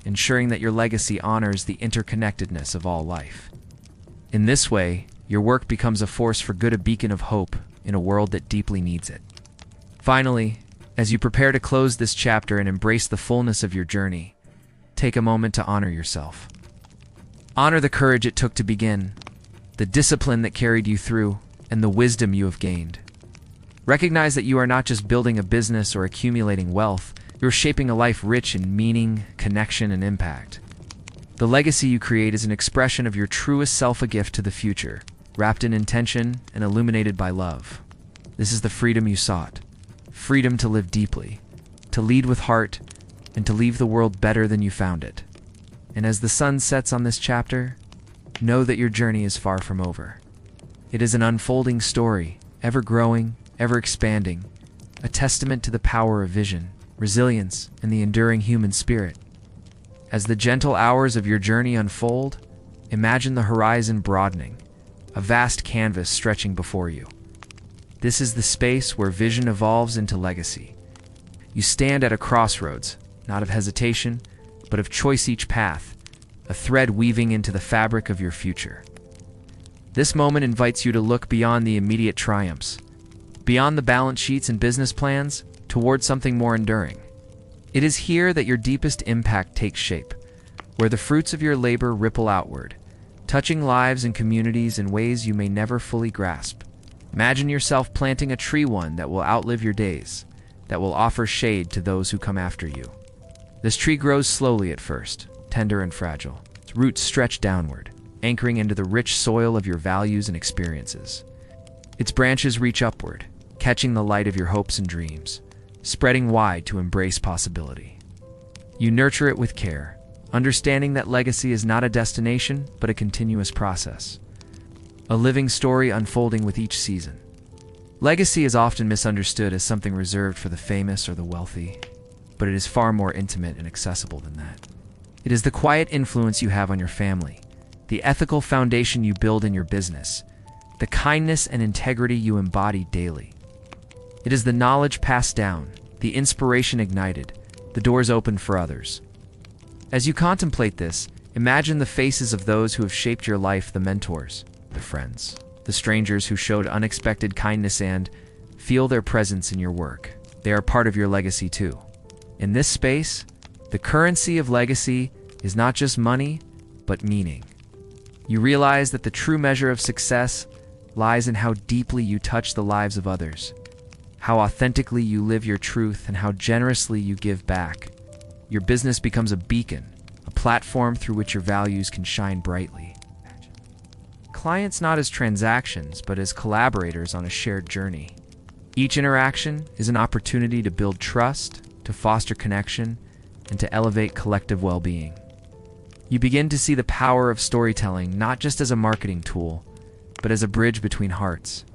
ensuring that your legacy honors the interconnectedness of all life. In this way, your work becomes a force for good, a beacon of hope in a world that deeply needs it. Finally, as you prepare to close this chapter and embrace the fullness of your journey, take a moment to honor yourself. Honor the courage it took to begin, the discipline that carried you through, and the wisdom you have gained. Recognize that you are not just building a business or accumulating wealth, you're shaping a life rich in meaning, connection, and impact. The legacy you create is an expression of your truest self, a gift to the future, wrapped in intention and illuminated by love. This is the freedom you sought. Freedom to live deeply, to lead with heart, and to leave the world better than you found it. And as the sun sets on this chapter, know that your journey is far from over. It is an unfolding story, ever growing, ever expanding, a testament to the power of vision, resilience, and the enduring human spirit. As the gentle hours of your journey unfold, imagine the horizon broadening, a vast canvas stretching before you. This is the space where vision evolves into legacy. You stand at a crossroads, not of hesitation, but of choice. Each path, a thread weaving into the fabric of your future. This moment invites you to look beyond the immediate triumphs, beyond the balance sheets and business plans, toward something more enduring. It is here that your deepest impact takes shape, where the fruits of your labor ripple outward, touching lives and communities in ways you may never fully grasp. Imagine yourself planting a tree, one that will outlive your days, that will offer shade to those who come after you. This tree grows slowly at first, tender and fragile. Its roots stretch downward, anchoring into the rich soil of your values and experiences. Its branches reach upward, catching the light of your hopes and dreams, spreading wide to embrace possibility. You nurture it with care, understanding that legacy is not a destination, but a continuous process. A living story unfolding with each season. Legacy is often misunderstood as something reserved for the famous or the wealthy, but it is far more intimate and accessible than that. It is the quiet influence you have on your family, the ethical foundation you build in your business, the kindness and integrity you embody daily. It is the knowledge passed down, the inspiration ignited, the doors opened for others. As you contemplate this, imagine the faces of those who have shaped your life, the mentors, the friends, the strangers who showed unexpected kindness, and feel their presence in your work. They are part of your legacy too. In this space, the currency of legacy is not just money, but meaning. You realize that the true measure of success lies in how deeply you touch the lives of others, how authentically you live your truth, and how generously you give back. Your business becomes a beacon, a platform through which your values can shine brightly. Clients not as transactions, but as collaborators on a shared journey. Each interaction is an opportunity to build trust, to foster connection, and to elevate collective well-being. You begin to see the power of storytelling not just as a marketing tool, but as a bridge between hearts.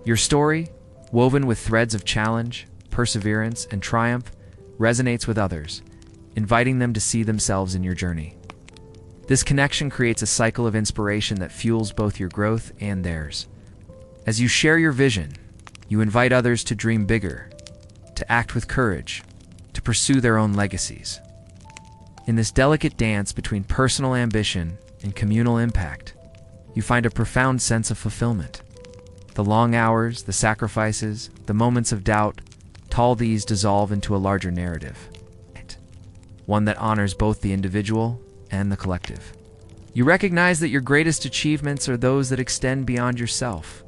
Your story, woven with threads of challenge, perseverance, and triumph, resonates with others, inviting them to see themselves in your journey. This connection creates a cycle of inspiration that fuels both your growth and theirs. As you share your vision, you invite others to dream bigger, to act with courage, to pursue their own legacies. In this delicate dance between personal ambition and communal impact, you find a profound sense of fulfillment. The long hours, the sacrifices, the moments of doubt, all these dissolve into a larger narrative, one that honors both the individual and the collective. You recognize that your greatest achievements are those that extend beyond yourself,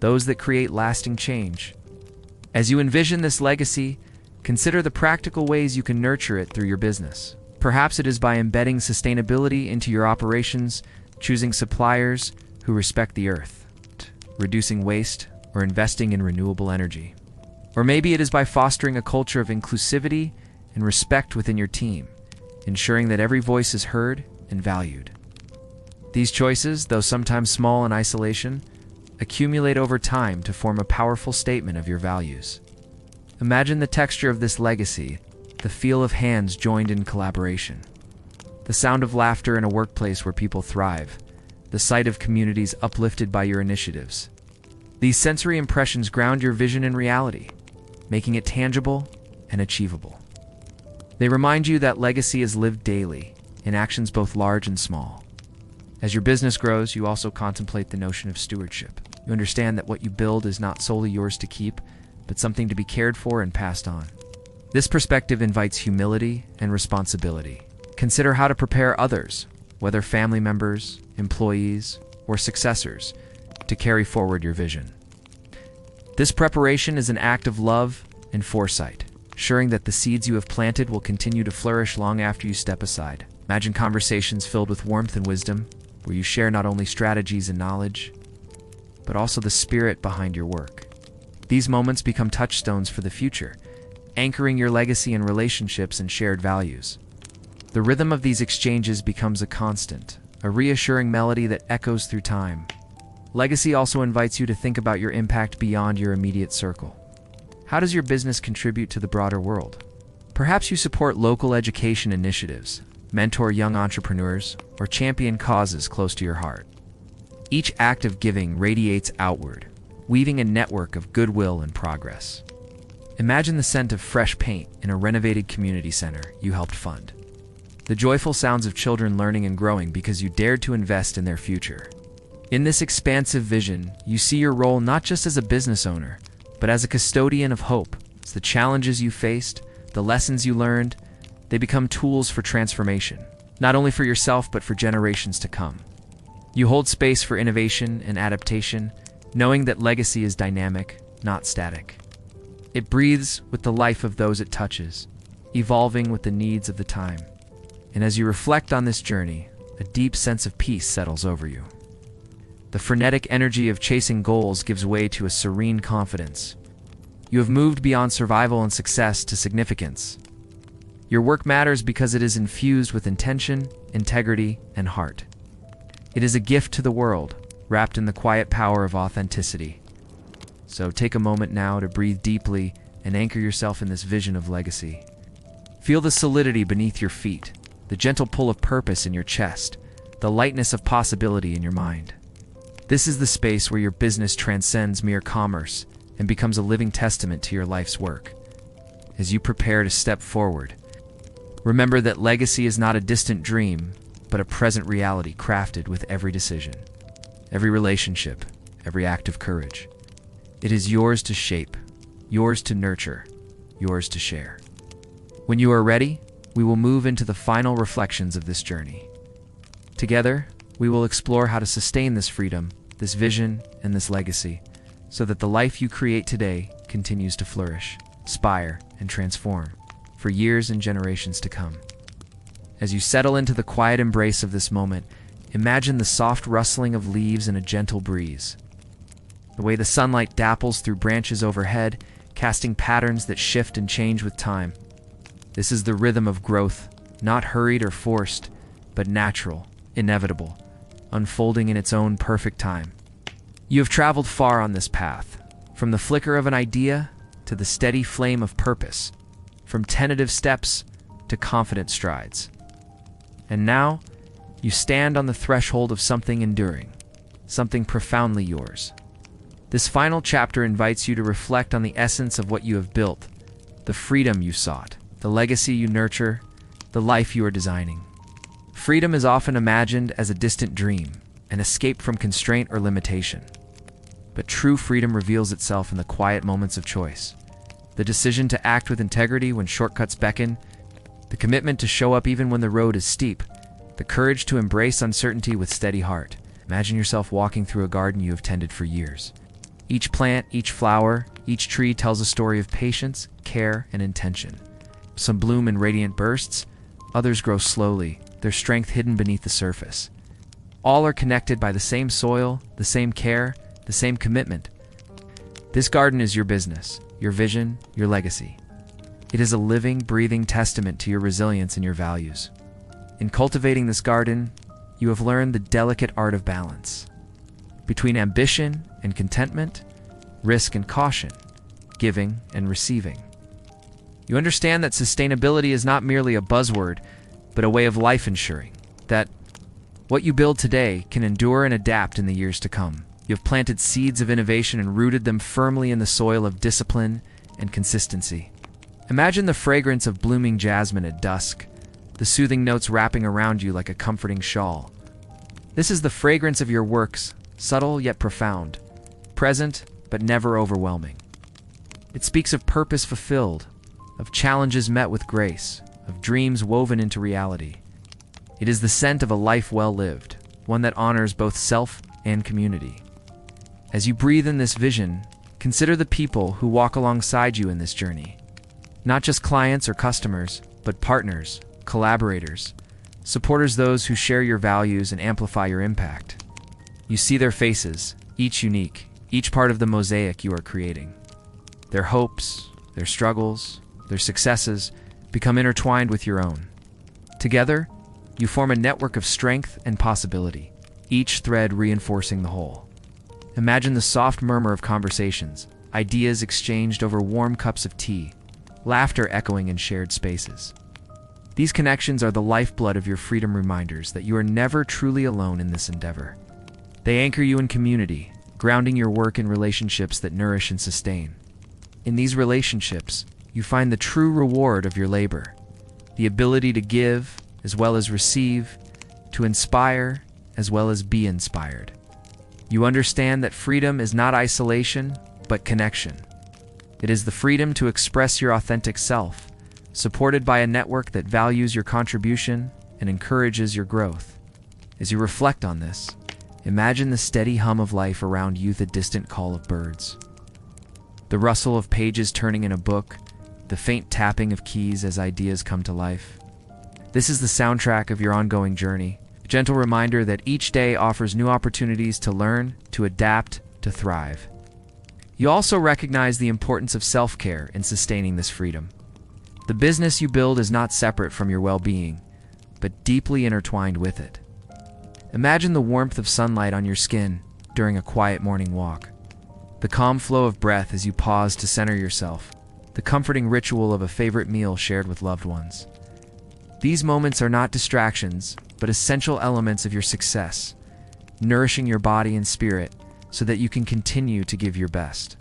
those that create lasting change. As you envision this legacy, consider the practical ways you can nurture it through your business. Perhaps it is by embedding sustainability into your operations, choosing suppliers who respect the earth, reducing waste, or investing in renewable energy. Or maybe it is by fostering a culture of inclusivity and respect within your team, ensuring that every voice is heard and valued. These choices, though sometimes small in isolation, accumulate over time to form a powerful statement of your values. Imagine the texture of this legacy, the feel of hands joined in collaboration, the sound of laughter in a workplace where people thrive, the sight of communities uplifted by your initiatives. These sensory impressions ground your vision in reality, making it tangible and achievable. They remind you that legacy is lived daily, in actions both large and small. As your business grows, you also contemplate the notion of stewardship. You understand that what you build is not solely yours to keep, but something to be cared for and passed on. This perspective invites humility and responsibility. Consider how to prepare others, whether family members, employees, or successors, to carry forward your vision. This preparation is an act of love and foresight, ensuring that the seeds you have planted will continue to flourish long after you step aside. Imagine conversations filled with warmth and wisdom, where you share not only strategies and knowledge, but also the spirit behind your work. These moments become touchstones for the future, anchoring your legacy in relationships and shared values. The rhythm of these exchanges becomes a constant, a reassuring melody that echoes through time. Legacy also invites you to think about your impact beyond your immediate circle. How does your business contribute to the broader world? Perhaps you support local education initiatives, mentor young entrepreneurs, or champion causes close to your heart. Each act of giving radiates outward, weaving a network of goodwill and progress. Imagine the scent of fresh paint in a renovated community center you helped fund. The joyful sounds of children learning and growing because you dared to invest in their future. In this expansive vision, you see your role not just as a business owner, but as a custodian of hope. As the challenges you faced, the lessons you learned, they become tools for transformation, not only for yourself but for generations to come. You hold space for innovation and adaptation, knowing that legacy is dynamic, not static. It breathes with the life of those it touches, evolving with the needs of the time. And as you reflect on this journey, a deep sense of peace settles over you. The frenetic energy of chasing goals gives way to a serene confidence. You have moved beyond survival and success to significance. Your work matters because it is infused with intention, integrity, and heart. It is a gift to the world, wrapped in the quiet power of authenticity. So take a moment now to breathe deeply and anchor yourself in this vision of legacy. Feel the solidity beneath your feet, the gentle pull of purpose in your chest, the lightness of possibility in your mind. This is the space where your business transcends mere commerce and becomes a living testament to your life's work. As you prepare to step forward, remember that legacy is not a distant dream, but a present reality crafted with every decision, every relationship, every act of courage. It is yours to shape, yours to nurture, yours to share. When you are ready, we will move into the final reflections of this journey. Together, we will explore how to sustain this freedom, this vision, and this legacy, so that the life you create today continues to flourish, inspire, and transform for years and generations to come. As you settle into the quiet embrace of this moment, imagine the soft rustling of leaves in a gentle breeze, the way the sunlight dapples through branches overhead, casting patterns that shift and change with time. This is the rhythm of growth, not hurried or forced, but natural, inevitable, unfolding in its own perfect time. You have traveled far on this path, from the flicker of an idea to the steady flame of purpose, from tentative steps to confident strides. And now, you stand on the threshold of something enduring, something profoundly yours. This final chapter invites you to reflect on the essence of what you have built, the freedom you sought, the legacy you nurture, the life you are designing. Freedom is often imagined as a distant dream, an escape from constraint or limitation. But true freedom reveals itself in the quiet moments of choice. The decision to act with integrity when shortcuts beckon, the commitment to show up even when the road is steep, the courage to embrace uncertainty with steady heart. Imagine yourself walking through a garden you have tended for years. Each plant, each flower, each tree tells a story of patience, care, and intention. Some bloom in radiant bursts, others grow slowly, their strength hidden beneath the surface. All are connected by the same soil, the same care, the same commitment. This garden is your business, your vision, your legacy. It is a living, breathing testament to your resilience and your values. In cultivating this garden, you have learned the delicate art of balance between ambition and contentment, risk and caution, giving and receiving. You understand that sustainability is not merely a buzzword, but a way of life, ensuring that what you build today can endure and adapt in the years to come. You have planted seeds of innovation and rooted them firmly in the soil of discipline and consistency. Imagine the fragrance of blooming jasmine at dusk, the soothing notes wrapping around you like a comforting shawl. This is the fragrance of your works, subtle yet profound, present but never overwhelming. It speaks of purpose fulfilled, of challenges met with grace, of dreams woven into reality. It is the scent of a life well lived, one that honors both self and community. As you breathe in this vision, consider the people who walk alongside you in this journey. Not just clients or customers, but partners, collaborators, supporters, those who share your values and amplify your impact. You see their faces, each unique, each part of the mosaic you are creating. Their hopes, their struggles, their successes become intertwined with your own. Together, you form a network of strength and possibility, each thread reinforcing the whole. Imagine the soft murmur of conversations, ideas exchanged over warm cups of tea, laughter echoing in shared spaces. These connections are the lifeblood of your freedom, reminders that you are never truly alone in this endeavor. They anchor you in community, grounding your work in relationships that nourish and sustain. In these relationships, you find the true reward of your labor, the ability to give as well as receive, to inspire as well as be inspired. You understand that freedom is not isolation, but connection. It is the freedom to express your authentic self, supported by a network that values your contribution and encourages your growth. As you reflect on this, imagine the steady hum of life around you, the distant call of birds, the rustle of pages turning in a book, the faint tapping of keys as ideas come to life. This is the soundtrack of your ongoing journey, a gentle reminder that each day offers new opportunities to learn, to adapt, to thrive. You also recognize the importance of self-care in sustaining this freedom. The business you build is not separate from your well-being, but deeply intertwined with it. Imagine the warmth of sunlight on your skin during a quiet morning walk, the calm flow of breath as you pause to center yourself, the comforting ritual of a favorite meal shared with loved ones. These moments are not distractions, but essential elements of your success, nourishing your body and spirit so that you can continue to give your best.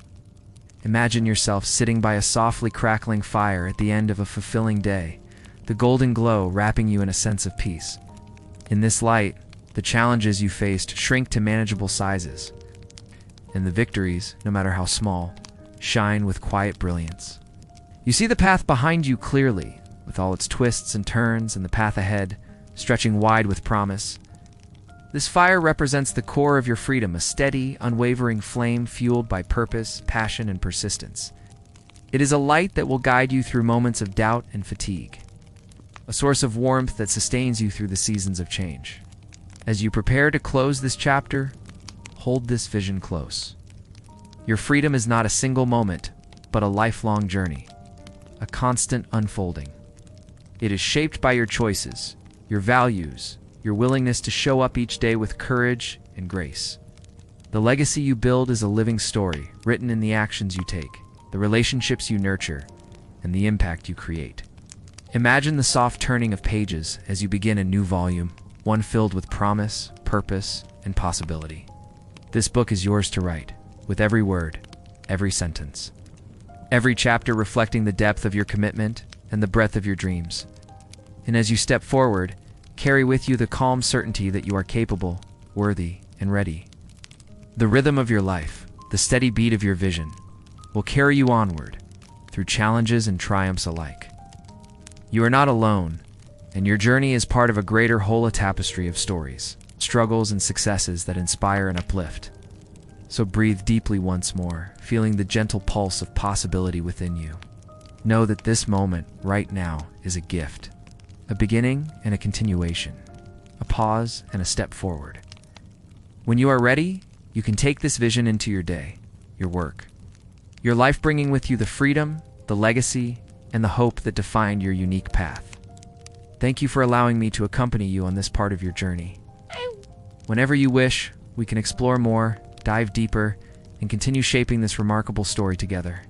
Imagine yourself sitting by a softly crackling fire at the end of a fulfilling day, the golden glow wrapping you in a sense of peace. In this light, the challenges you faced shrink to manageable sizes, and the victories, no matter how small, shine with quiet brilliance. You see the path behind you clearly, with all its twists and turns, and the path ahead, stretching wide with promise. This fire represents the core of your freedom, a steady, unwavering flame fueled by purpose, passion, and persistence. It is a light that will guide you through moments of doubt and fatigue, a source of warmth that sustains you through the seasons of change. As you prepare to close this chapter, hold this vision close. Your freedom is not a single moment, but a lifelong journey, a constant unfolding. It is shaped by your choices, your values, your willingness to show up each day with courage and grace. The legacy you build is a living story, written in the actions you take, the relationships you nurture, and the impact you create. Imagine the soft turning of pages as you begin a new volume, one filled with promise, purpose, and possibility. This book is yours to write, with every word, every sentence, every chapter reflecting the depth of your commitment and the breadth of your dreams. And as you step forward, carry with you the calm certainty that you are capable, worthy, and ready. The rhythm of your life, the steady beat of your vision, will carry you onward through challenges and triumphs alike. You are not alone, and your journey is part of a greater whole, a tapestry of stories, struggles, and successes that inspire and uplift. So breathe deeply once more, feeling the gentle pulse of possibility within you. Know that this moment, right now, is a gift. A beginning and a continuation, a pause and a step forward. When you are ready, you can take this vision into your day, your work, your life, bringing with you the freedom, the legacy, and the hope that defined your unique path. Thank you for allowing me to accompany you on this part of your journey. Whenever you wish, we can explore more, dive deeper, and continue shaping this remarkable story together.